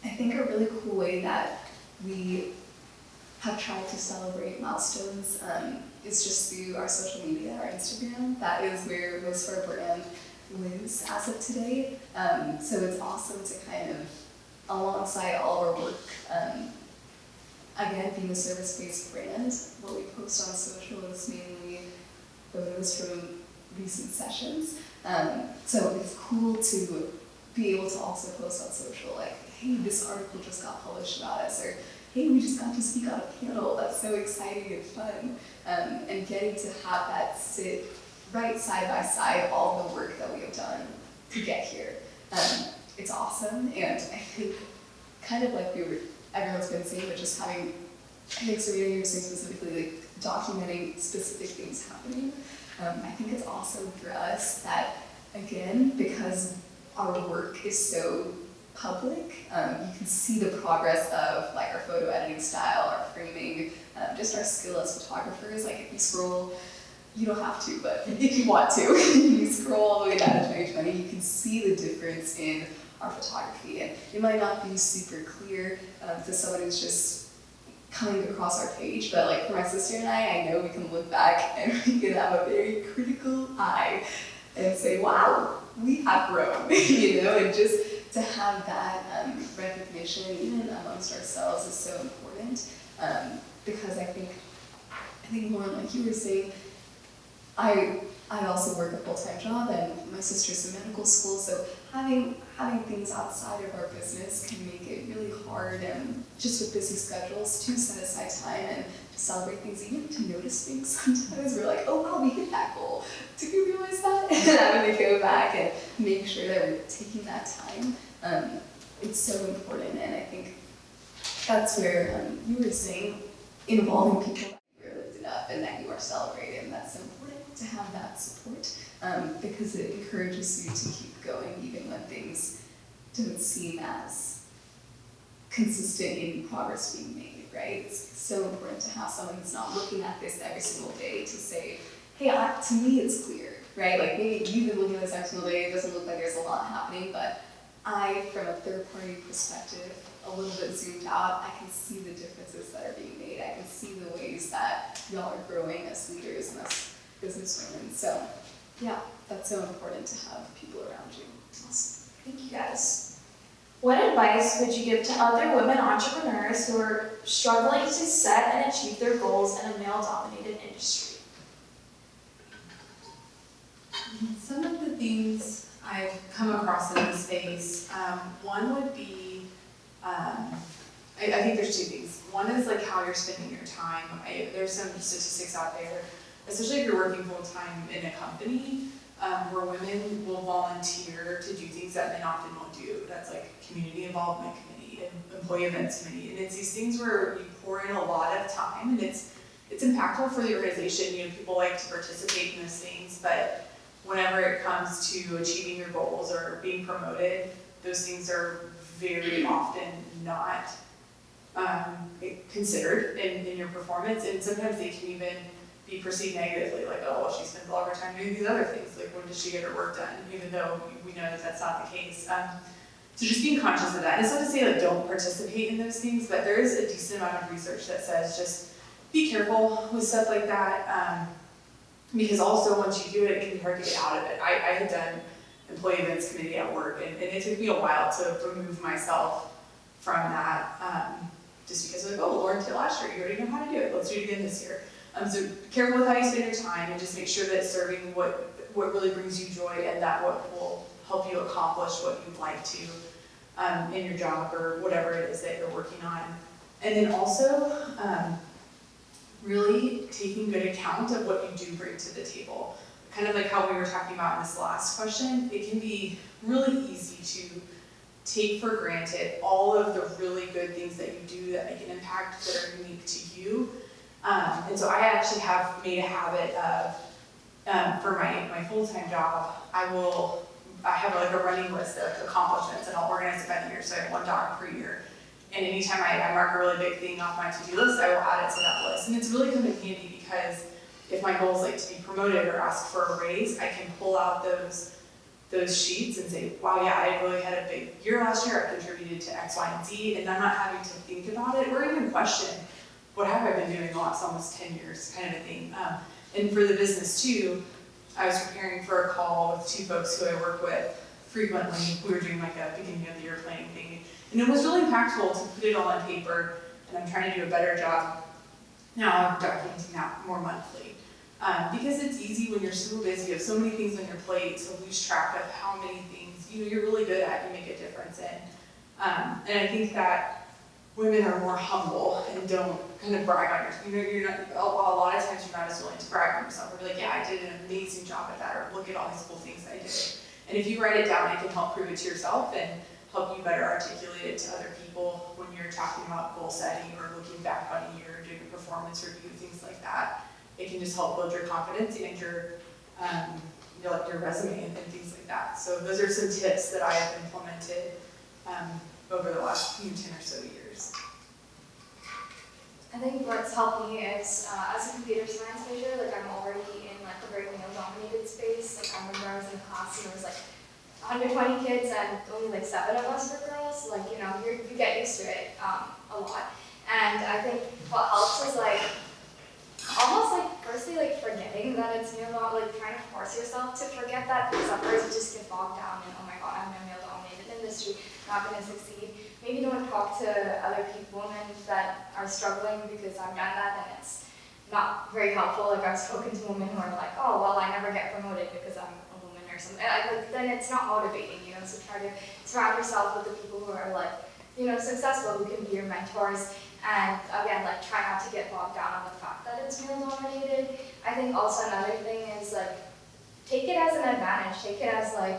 I think a really cool way that we have tried to celebrate milestones is just through our social media, our Instagram. That is where most of our brand lives as of today. So it's awesome to kind of, alongside all of our work, again, being a service-based brand, what we post on social is mainly photos from recent sessions. So it's cool to be able to also post on social, like, hey, this article just got published about us, or hey, we just got to speak on a panel, that's so exciting and fun. And getting to have that sit right side by side all the work that we have done to get here. It's awesome, and I think kind of like everyone's been saying, but just having, I think Serena, you were saying specifically, like documenting specific things happening. I think it's awesome for us that, again, because our work is so public, you can see the progress of like our photo editing style, our framing, just our skill as photographers. Like if you scroll, you don't have to, but if you want to, you scroll all the way down to 2020, you can see the difference in our photography. And it might not be super clear to someone who's just coming across our page, but like for my sister and I know we can look back and we can have a very critical eye and say, wow, we have grown, you know, and just to have that recognition even amongst ourselves is so important, because I think more like you were saying, I I also work a full-time job, and my sister's in medical school, so having things outside of our business can make it really hard, and just with busy schedules, to set aside time and to celebrate things, even to notice things sometimes. We're like, oh wow, we hit that goal. Did we realize that? And having to go back and make sure that we're taking that time. It's so important, and I think that's where you were saying involving people that you're lifted up and that you are celebrated, and that's important to have that support because it encourages you to keep going even when things don't seem as consistent in progress being made, right? It's so important to have someone who's not looking at this every single day to say, hey, to me it's clear, right? Like maybe you've been looking at this every single day, it doesn't look like there's a lot happening, but I, from a third-party perspective, a little bit zoomed out, I can see the differences that are being made. I can see the ways that y'all are growing as leaders and as businesswomen. So, yeah, that's so important to have people around you. Awesome. Thank you guys. What advice would you give to other women entrepreneurs who are struggling to set and achieve their goals in a male-dominated industry? Some of the things I've come across in this space, one would be, I think there's two things. One is like how you're spending your time. There's some statistics out there, especially if you're working full-time in a company, where women will volunteer to do things that men often won't do. That's like community involvement committee and employee events committee. And it's these things where you pour in a lot of time, and it's impactful for the organization. You know, people like to participate in those things, but whenever it comes to achieving your goals or being promoted, those things are very often not considered in your performance, and sometimes they can even be perceived negatively, like, oh, well, she spends all of her time doing these other things, like when does she get her work done, even though we know that that's not the case. So just being conscious of that. And it's not to say like don't participate in those things, but there is a decent amount of research that says just be careful with stuff like that, because also once you do it, it can be hard to get out of it. I had done employee events committee at work, and it took me a while to remove myself from that, just because I was like, oh, Lauren did last year, you already know how to do it, let's do it again this year. So careful with how you spend your time, and just make sure that it's serving what really brings you joy, and that what will help you accomplish what you'd like to in your job or whatever it is that you're working on. And then also, really taking good account of what you do bring to the table. Kind of like how we were talking about in this last question, it can be really easy to take for granted all of the really good things that you do that make an impact that are unique to you. And so I actually have made a habit of, for my full-time job, I have like a running list of accomplishments, and I'll organize it by the year, so I have one doc per year. And anytime I mark a really big thing off my to-do list, I will add it to that list. And it's really come in handy because if my goal is like to be promoted or ask for a raise, I can pull out those sheets and say, wow, yeah, I really had a big year last year, I contributed to X, Y, and Z, and I'm not having to think about it or even question, what have I been doing the last almost 10 years, kind of a thing. And for the business too, I was preparing for a call with two folks who I work with frequently. We were doing like a beginning of the year planning thing. And it was really impactful to put it all on paper, and I'm trying to do a better job now of documenting that more monthly. Because it's easy when you're so busy, you have so many things on your plate to lose track of how many things you're really good at, you make a difference in. And I think that women are more humble and don't kind of brag on yourself. You're not, a lot of times you're not as willing to brag on yourself or be like, yeah, I did an amazing job at that, or look at all these cool things I did. And if you write it down, it can help prove it to yourself and help you better articulate it to other people when you're talking about goal setting or looking back on a year, doing a performance review, things like that. It can just help build your confidence and your resume and things like that. So those are some tips that I have implemented over the last 10 or so years. I think what's helped me is, as a computer science major, like I'm already in like a very male-dominated space. Like I remember I was in a class and there was like 120 kids and only like 7 of us were girls. Like, you get used to it a lot. And I think what helps is like, almost like firstly like forgetting that it's male, like trying to force yourself to forget that, because at first you just get bogged down in, oh my god, I'm in a male-dominated industry, not going to succeed. Maybe don't talk to other people women that are struggling, because I've done that, and not very helpful. Like I've spoken to women who are like, oh, well, I never get promoted because I'm a woman or something. Like, then it's not motivating, you know, so try to surround yourself with the people who are like, you know, successful, who can be your mentors. And again, like try not to get bogged down on the fact that it's male dominated. I think also another thing is like, take it as an advantage, take it as like,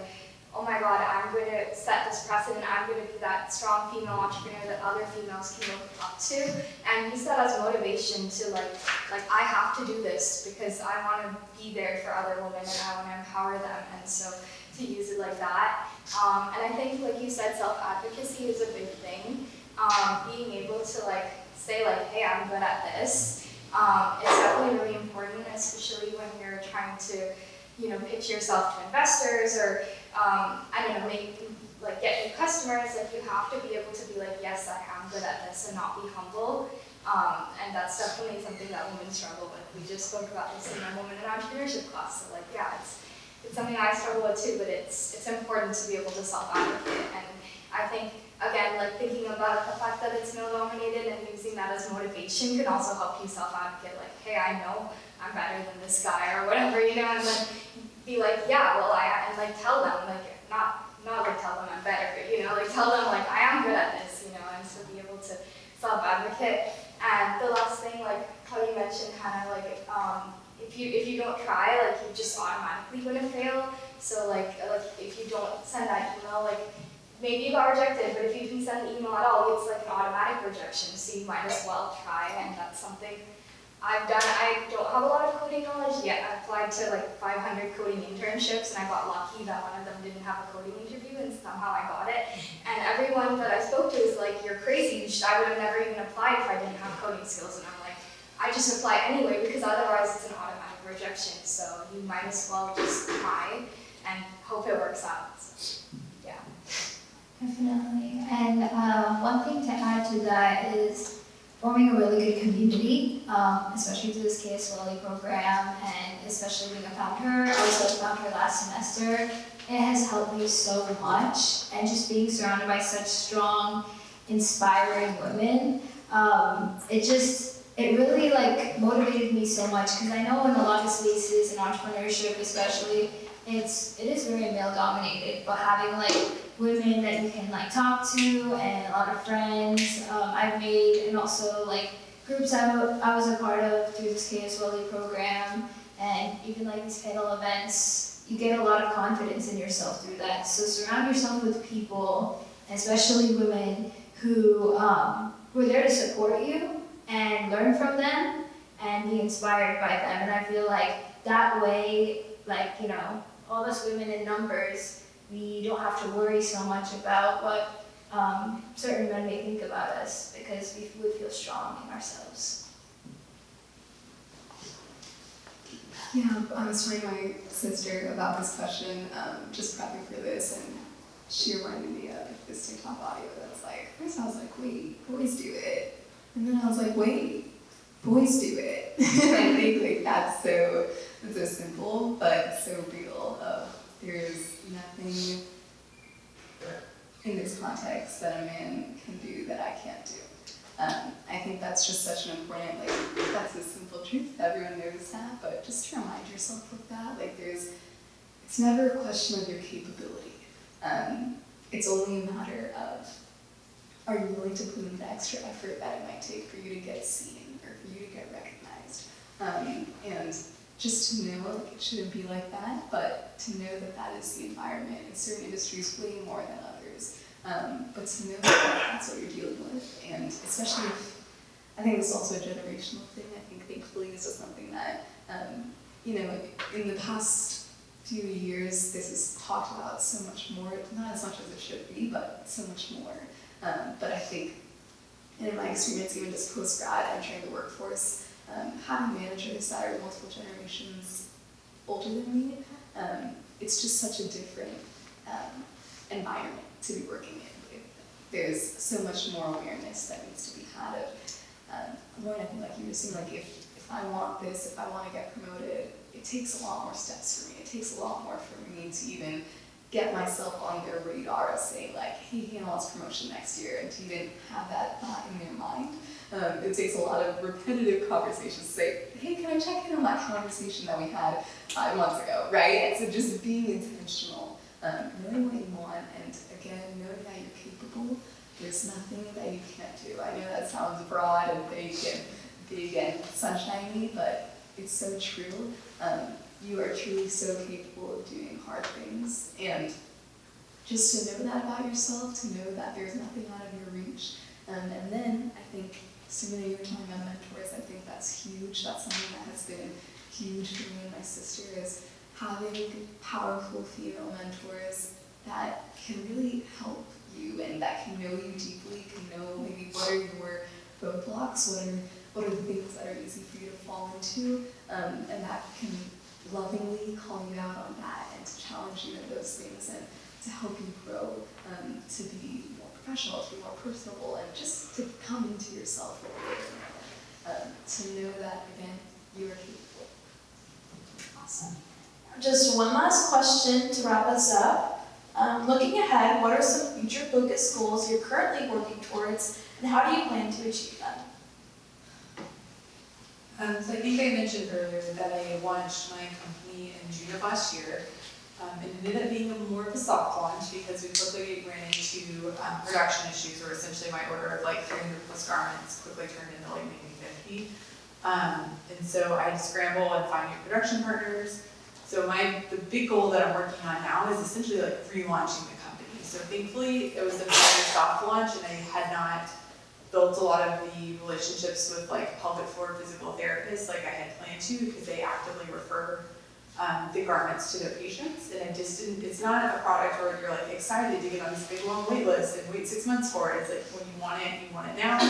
oh my God, I'm going to set this precedent, I'm going to be that strong female entrepreneur that other females can look up to, and use that as motivation to like I have to do this because I want to be there for other women and I want to empower them, and so to use it like that. And I think, like you said, self-advocacy is a big thing. Being able to like say like, hey, I'm good at this, is definitely really important, especially when you're trying to, you know, pitch yourself to investors or I don't know, get new customers. Like you have to be able to be like, yes, I am good at this, and not be humble. And that's definitely something that women struggle with. We just spoke about this in our Women in Entrepreneurship class. So like, yeah, it's something I struggle with too, but it's important to be able to self-advocate. And I think, again, like thinking about the fact that it's male-dominated and using that as motivation can also help you self-advocate. Like, hey, I know I'm better than this guy or whatever, you know, and then be like, yeah, well, and like tell them, like not like tell them I'm better, but you know, like tell them like I am good at this, you know, and so be able to self-advocate. And the last thing, like how you mentioned, Hannah, like if you don't try, like you're just automatically gonna fail. So like if you don't send that email, like maybe you got rejected, but if you didn't send the email at all, it's like an automatic rejection. So you might as well try, and that's something I've done. I don't have a lot of coding knowledge yet. I applied to like 500 coding internships, and I got lucky that one of them didn't have a coding interview, and somehow I got it. And everyone that I spoke to is like, you're crazy. I would have never even applied if I didn't have coding skills. And I'm like, I just apply anyway, because otherwise it's an automatic rejection. So you might as well just try and hope it works out. So, yeah. Definitely. And one thing to add to that is forming a really good community, especially through this KSLE program, and especially being a FoundHER. I was a FoundHER last semester. It has helped me so much, and just being surrounded by such strong, inspiring women, it really like motivated me so much, because I know in a lot of spaces in entrepreneurship especially, it is very male dominated, but having like women that you can like talk to and a lot of friends I've made, and also like groups I was a part of through this KSLE program, and even like these panel events, you get a lot of confidence in yourself through that. So surround yourself with people, especially women, who are there to support you and learn from them and be inspired by them. And I feel like that way, like, you know, all us women in numbers, we don't have to worry so much about what certain men may think about us, because we would feel strong in ourselves. Yeah, I was telling my sister about this question, just prepping for this, and she reminded me of this TikTok audio that's like, first I was like, wait, boys do it. And then I was like, wait, boys do it. And I think like that's so simple, but so real. There's nothing in this context that a man can do that I can't do. I think that's just such an important, like, that's a simple truth, everyone knows that, but just to remind yourself of that, like it's never a question of your capability. It's only a matter of, are you willing to put in the extra effort that it might take for you to get seen or for you to get recognized? And just to know, like, it shouldn't be like that, but to know that that is the environment in certain industries way more than others. But to know that that's what you're dealing with, and especially if, I think this is also a generational thing. I think thankfully this is something that, you know, in the past few years, this is talked about so much more, not as much as it should be, but so much more. But I think, in my experience, even just post-grad, entering the workforce, having managers that are multiple generations older than me, it's just such a different environment to be working in. There's so much more awareness that needs to be had of, one, I think like you were saying, like if I want this, if I want to get promoted, it takes a lot more steps for me. It takes a lot more for me to even get myself on their radar as saying like, hey, Hannah wants promotion next year, and you didn't have that thought in your mind. It takes a lot of repetitive conversations to say, hey, can I check in on that conversation that we had 5 months ago, right? And so just being intentional, knowing what you want, and again, knowing that you're capable. There's nothing that you can't do. I know that sounds broad and big and sunshiny, but it's so true. You are truly so capable of doing hard things, and just to know that about yourself, to know that there's nothing out of your reach. And then I think, Simona, you were talking about mentors, I think that's huge. That's something that has been huge for me and my sister, is having powerful female mentors that can really help you and that can know you deeply, can know maybe what are your roadblocks, what are the things that are easy for you to fall into, and that can lovingly call you out on that and to challenge you in those things and to help you grow, to be more professional, to be more personable, and just to come into yourself a little bit more, to know that, again, you are capable. Awesome. Just one last question to wrap us up. Looking ahead, what are some future focused goals you're currently working towards, and how do you plan to achieve them? So I think I mentioned earlier that I launched my company in June of last year. It ended up being more of a soft launch because we quickly ran into production issues, where essentially my order of like 300 plus garments quickly turned into like maybe 50. And so I had to scramble and find new production partners. So the big goal that I'm working on now is essentially like relaunching the company. So thankfully it was a very soft launch, and I had not built a lot of the relationships with like pelvic floor physical therapists like I had planned to, because they actively refer the garments to their patients. And I just didn't, it's not a product where you're like excited to get on this big long wait list and wait 6 months for it. It's like when you want it now.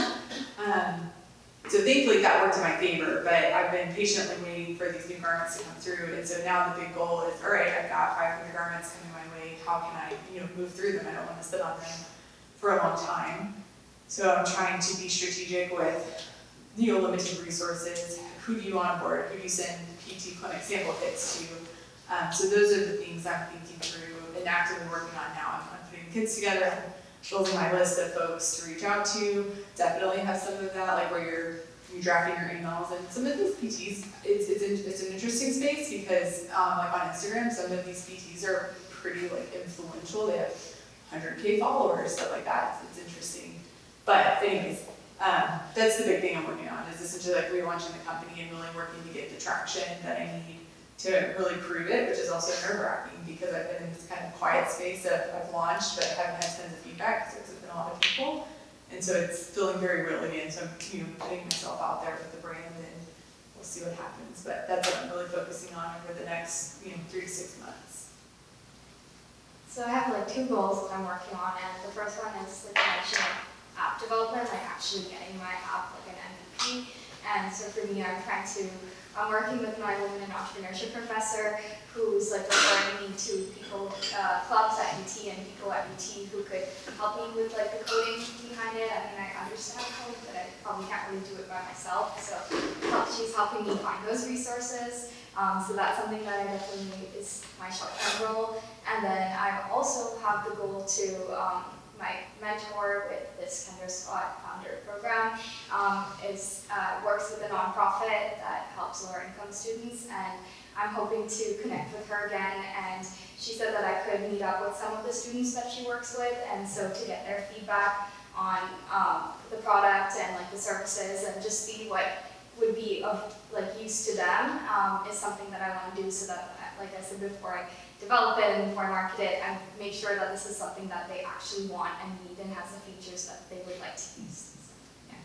So thankfully that worked in my favor, but I've been patiently waiting for these new garments to come through. And so now the big goal is, all right, I've got 500 garments coming my way. How can I, move through them? I don't want to sit on them for a long time. So I'm trying to be strategic with, limited resources. Who do you onboard? Who do you send PT clinic sample kits to? So those are the things I'm thinking through and actively working on now. I'm putting the kids together, building my list of folks to reach out to. Definitely have some of that, like where you're drafting your emails. And some of these PTs, it's an interesting space because like on Instagram, some of these PTs are pretty like influential. They have 100K followers, stuff like that. It's interesting. But anyways, that's the big thing I'm working on, is essentially like relaunching the company and really working to get the traction that I need to really prove it, which is also nerve-wracking because I've been in this kind of quiet space that I've launched, but haven't had tons of feedback because there's been a lot of people. And so it's feeling very real again. So I'm putting myself out there with the brand, and we'll see what happens. But that's what I'm really focusing on over the next 3 to 6 months. So I have like 2 goals that I'm working on, and the first one is like I mentioned, app development, like actually getting my app like an MVP. And so for me, I'm working with my women in entrepreneurship professor, who's like referring me to people, clubs at UT and people at UT who could help me with like the coding behind it. I mean, I understand code, but I probably can't really do it by myself. So she's helping me find those resources. So that's something that I definitely is my short-term goal. And then I also have the goal to my mentor with this FoundHER program works with a nonprofit that helps lower income students, and I'm hoping to connect with her again. And she said that I could meet up with some of the students that she works with, and so to get their feedback on the product and like the services, and just see what would be of like use to them is something that I want to do, so that, like I said before, I develop it and before I market it, and make sure that this is something that they actually want and need and has the features that they would like to use. So, yeah.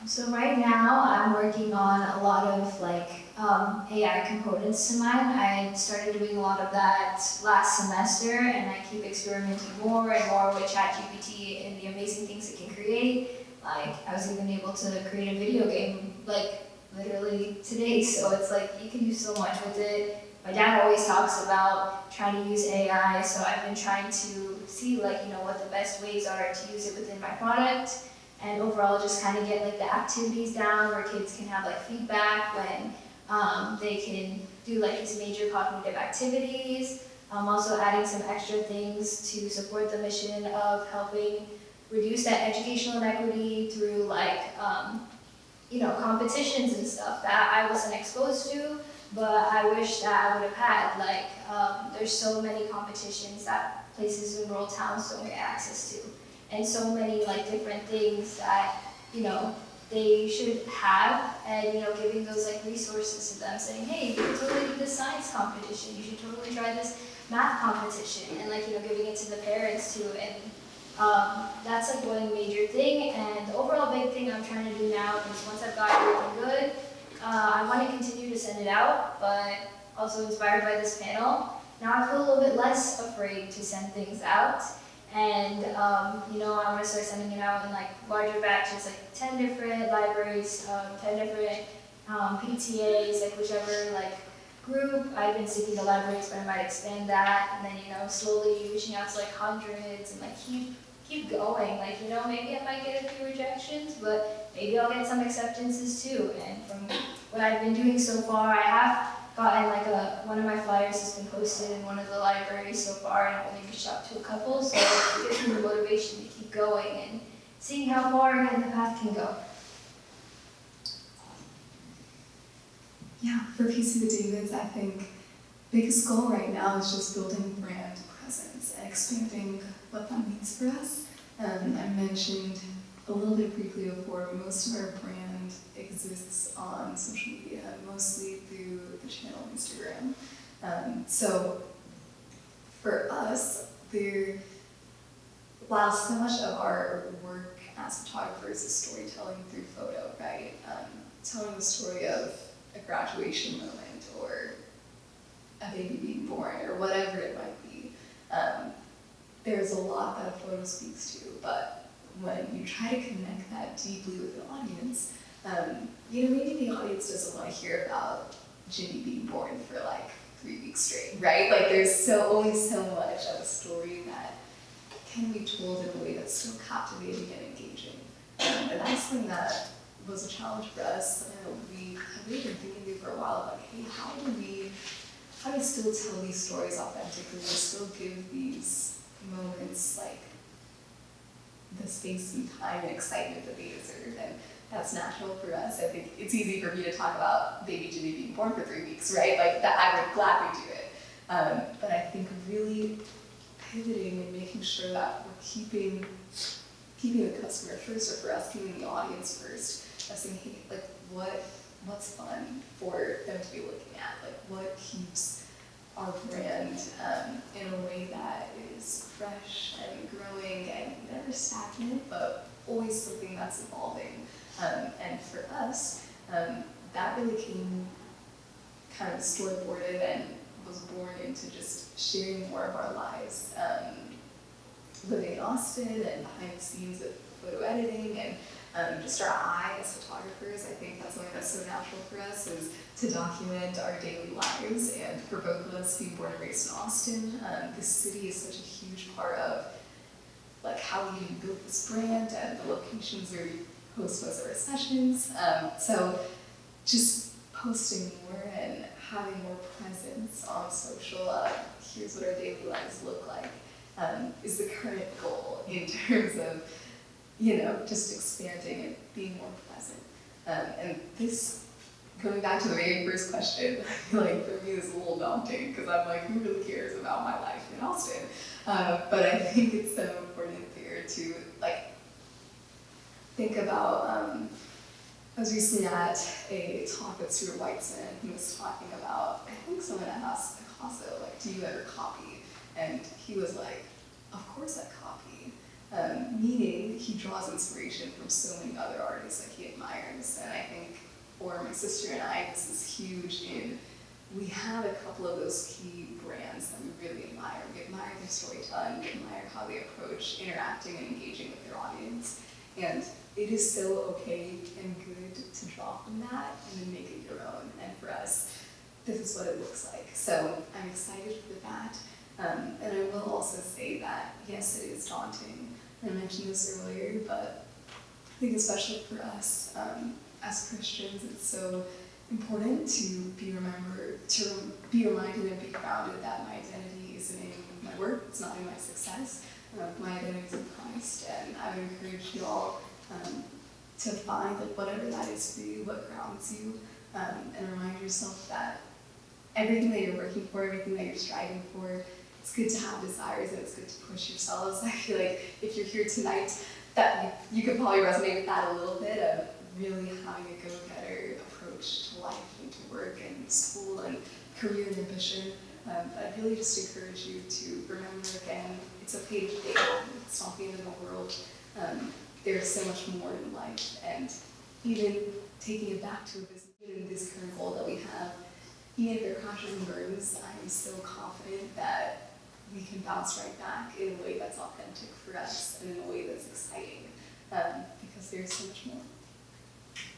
So right now I'm working on a lot of like AI components to mine. I started doing a lot of that last semester, and I keep experimenting more and more with ChatGPT and the amazing things it can create. Like I was even able to create a video game like literally today, so it's like you can do so much with it. My dad always talks about trying to use AI, so I've been trying to see like, what the best ways are to use it within my product, and overall just kind of get like the activities down where kids can have like feedback when they can do like these major cognitive activities. Also adding some extra things to support the mission of helping reduce that educational inequity through like, competitions and stuff that I wasn't exposed to, but I wish that I would have had. Like, there's so many competitions that places in rural towns don't get access to, and so many like different things that, they should have, and giving those like resources to them, saying, hey, you should totally do this science competition, you should totally try this math competition, and like giving it to the parents too, and that's like one major thing. And the overall big thing I'm trying to do now is once I've got everything good, I want to continue to send it out, but also inspired by this panel, now I feel a little bit less afraid to send things out. And, I want to start sending it out in like larger batches, like 10 different libraries, 10 different PTAs, like whichever like group. I've been sticking to libraries, but I might expand that. And then, slowly reaching out to like hundreds and like keep going. Like, maybe I might get a few rejections, but maybe I'll get some acceptances too. And from what I've been doing so far, I have gotten like one of my flyers has been posted in one of the libraries so far, and I've only reached out to a couple, so it gives me the motivation to keep going and seeing how far again the path can go. Yeah, for PC with Davids, I think biggest goal right now is just building brand presence and expanding what that means for us. I mentioned a little bit briefly before, most of our brand exists on social media, mostly through the channel Instagram. So for us, while so much of our work as photographers is storytelling through photo, right? Telling the story of a graduation moment or a baby being born or whatever it might be. There's a lot that a photo speaks to, but when you try to connect that deeply with an audience, maybe the audience doesn't want to hear about Jimmy being born for like 3 weeks straight, right? Like there's only so much of a story that can be told in a way that's still captivating and engaging. And that's something that was a challenge for us. We have really been thinking through for a while, like, hey, how do we still tell these stories authentically, still give these moments like the space and time and excitement that they deserve, and that's natural for us. I think it's easy for me to talk about baby Jimmy being born for 3 weeks, right? Like that, I would gladly do it. But I think really pivoting and making sure that we're keeping the customer first, or for us, keeping the audience first, of saying, hey, like what's fun for them to be looking at? Like what keeps our brand in a way that is fresh and growing and never stagnant, but always something that's evolving. And for us, that really came kind of storyboarded and was born into just sharing more of our lives, living in Austin and behind the scenes of photo editing and just our eye as photographers. I think that's something that's so natural for us, is to document our daily lives. And for both of us being born and raised in Austin, this city is such a huge part of like how we even built this brand and the locations where we host most of our sessions. So just posting more and having more presence on social, here's what our daily lives look like, is the current goal in terms of just expanding and being more present. And this, going back to the very first question, I feel like for me is a little daunting, because I'm like, who really cares about my life in Austin? But I think it's so important there to like think about, I was recently at a talk with Stuart Weitzman, and he was talking about, I think someone asked Picasso, like, do you ever copy? And he was like, of course I copy. Meaning he draws inspiration from so many other artists that he admires. And I think for my sister and I, this is huge we have a couple of those key brands that we really admire. We admire their storytelling, we admire how they approach interacting and engaging with their audience. And it is so okay and good to draw from that and then make it your own. And for us, this is what it looks like. So I'm excited for that. And I will also say that, yes, it is daunting. I mentioned this earlier, but I think especially for us as Christians, it's so important to be reminded and be grounded that my identity is the name of my work, it's not in my success. My identity is in Christ, and I would encourage you all to find like whatever that is for you, what grounds you, and remind yourself that everything that you're working for, everything that you're striving for, it's good to have desires and it's good to push yourselves. I feel like if you're here tonight, that you could probably resonate with that a little bit of really having a go-getter approach to life and to work and school and career and ambition. But I'd really just encourage you to remember again, it's a page day, it's not the end of the world. There's so much more in life, and even taking it back to a business, in this current goal that we have, even if there are crashes and burns, I'm so confident that we can bounce right back in a way that's authentic for us and in a way that's exciting, because there's so much more.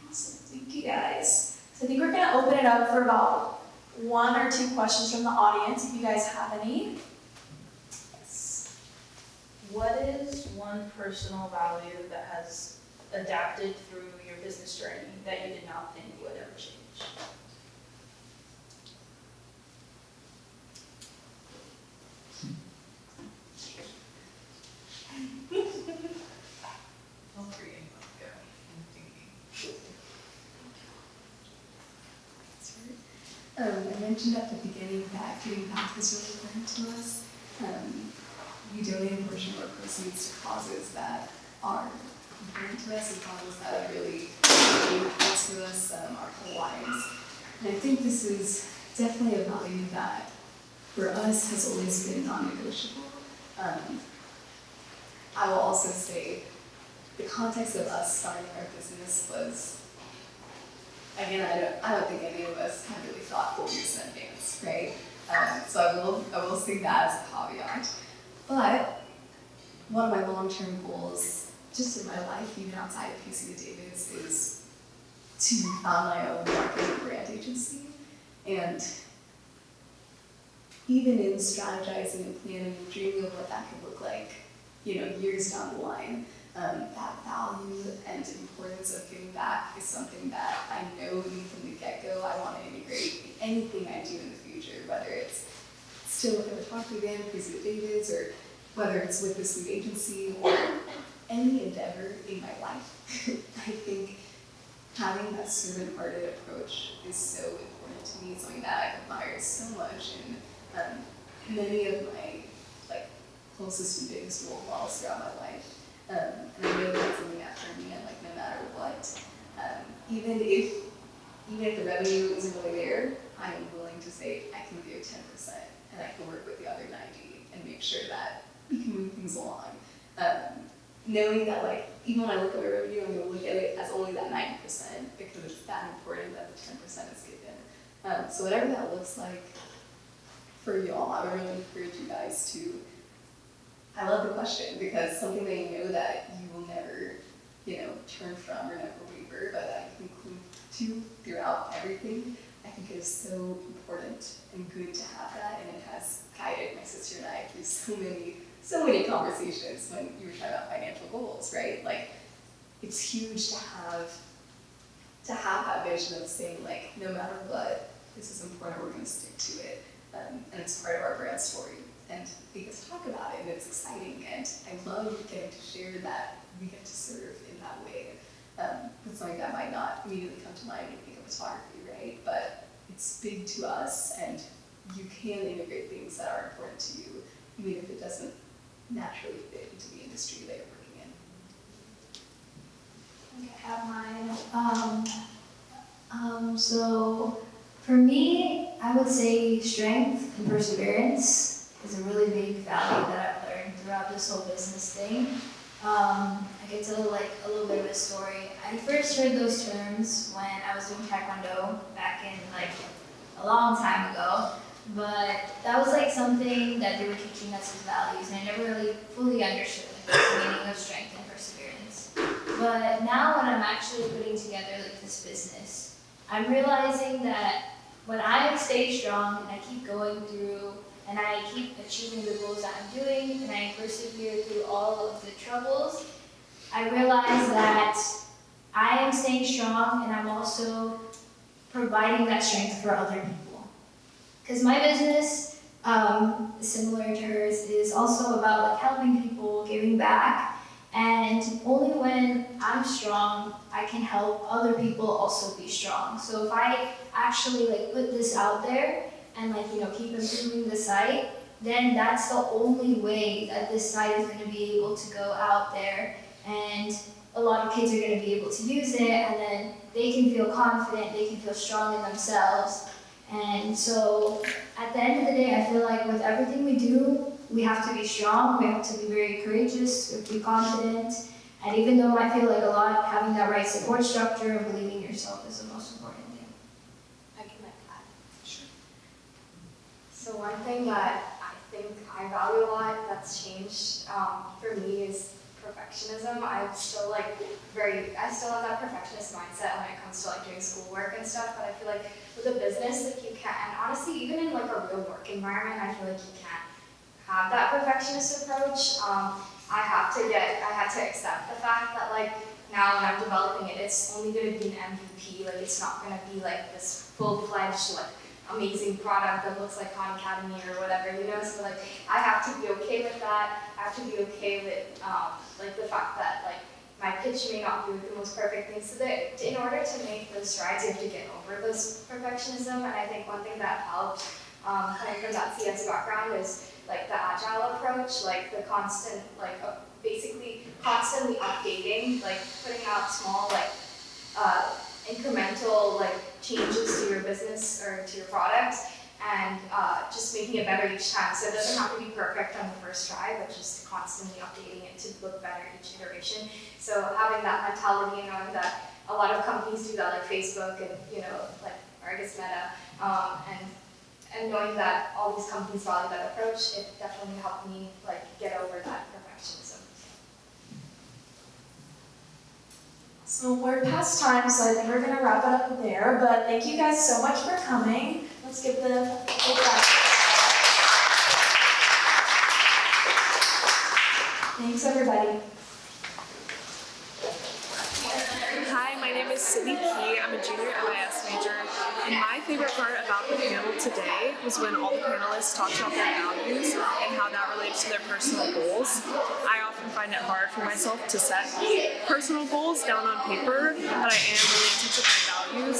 Awesome, thank you guys. So I think we're gonna open it up for about 1 or 2 questions from the audience, if you guys have any. Yes. What is one personal value that has adapted through your business journey that you did not think would ever change? I mentioned at the beginning that giving back is really important to us. We donate a portion of our proceeds to causes that are important to us and causes that are really meaningful to us, our whole lives. And I think this is definitely a value that for us has always been non-negotiable. I will also say the context of us starting our business was, again, I don't think any of us had really thought 4 years in advance, right? So I will say that as a caveat. But one of my long-term goals, just in my life, even outside of PC Davis, is to found my own marketing brand agency. And even in strategizing and planning and dreaming of what that could look like, years down the line, that value and importance of giving back is something that I know even from the get-go I want to integrate in anything I do in the future, whether it's still with the photography again, PC Davis, or whether it's with this new agency or any endeavor in my life. I think having that servant-hearted approach is so important to me, something that I admire so much in many of my closest and biggest role models throughout my life. And I know that's something that for me, no matter what, even if the revenue isn't really there, I am willing to say I can give 10% and I can work with the other 90 and make sure that we can move things along. Knowing that even when I look at my revenue, I'm going to look at it as only that 90% because it's that important that the 10% is given. So whatever that looks like for you all, I would really encourage you guys to, I love the question because something that you know that you will never, turn from or never waver, but that you can cling to throughout everything. I think it is so important and good to have that, and it has guided my sister and I through so many conversations when you were talking about financial goals, right? It's huge to have that vision of saying no matter what, this is important, we're going to stick to it, and it's part of our brand story. And we get to talk about it, and it's exciting, and I love getting to share that we get to serve in that way. It's something that might not immediately come to mind when you think of photography, right? But it's big to us, and you can integrate things that are important to you, even if it doesn't naturally fit into the industry that you're working in. Okay, I have mine. So for me, I would say strength and perseverance is a really big value that I've learned throughout this whole business thing. I get to a little bit of a story. I first heard those terms when I was doing Taekwondo back in a long time ago, but that was something that they were teaching us as values, and I never really fully understood the meaning of strength and perseverance. But now when I'm actually putting together this business, I'm realizing that when I stay strong and I keep going through and I keep achieving the goals that I'm doing, and I persevere through all of the troubles, I realize that I am staying strong and I'm also providing that strength for other people. Because my business similar to hers, is also about like helping people, giving back. And only when I'm strong, I can help other people also be strong. So if I actually like put this out there and like, keep improving the site, then that's the only way that this site is going to be able to go out there, and a lot of kids are going to be able to use it, and then they can feel confident, they can feel strong in themselves. And so at the end of the day, I feel like with everything we do, we have to be strong, we have to be very courageous, we have to be confident. And even though it might feel like a lot, having that right support structure and believing in yourself is the most important thing. I can like that. Sure. So one thing that I think I value a lot that's changed for me is perfectionism. I still have that perfectionist mindset when it comes to like doing schoolwork and stuff, but I feel like with a business, like you can't, and honestly, even in like a real work environment, I feel like you can't have that perfectionist approach. I had to accept the fact that like now when I'm developing it, it's only going to be an MVP. Like it's not going to be like this full-fledged like amazing product that looks like Khan Academy or whatever, So like I have to be okay with that. I have to be okay with like the fact that like my pitch may not be the most perfect thing. So that in order to make those strides, you have to get over this perfectionism. And I think one thing that helped coming from that CS background is like the agile approach, like the constant, like basically constantly updating, like putting out small like incremental like changes to your business or to your product, and just making it better each time. So it doesn't have to be perfect on the first try, but just constantly updating it to look better each iteration. So having that mentality and knowing that a lot of companies do that, like Facebook and like or I guess Meta, and knowing that all these companies value that approach, it definitely helped me like get over that perfectionism. So we're past time, so I think we're gonna wrap it up there, but thank you guys so much for coming. Let's give them a big round. Thanks, everybody. Hi, my name is Sydney Key. I'm a junior MIS major, and my favorite part about the panel today was when all the panelists talked about their values and how that relates to their personal goals. I often find it hard for myself to set personal goals down on paper, but I am really intense with my values,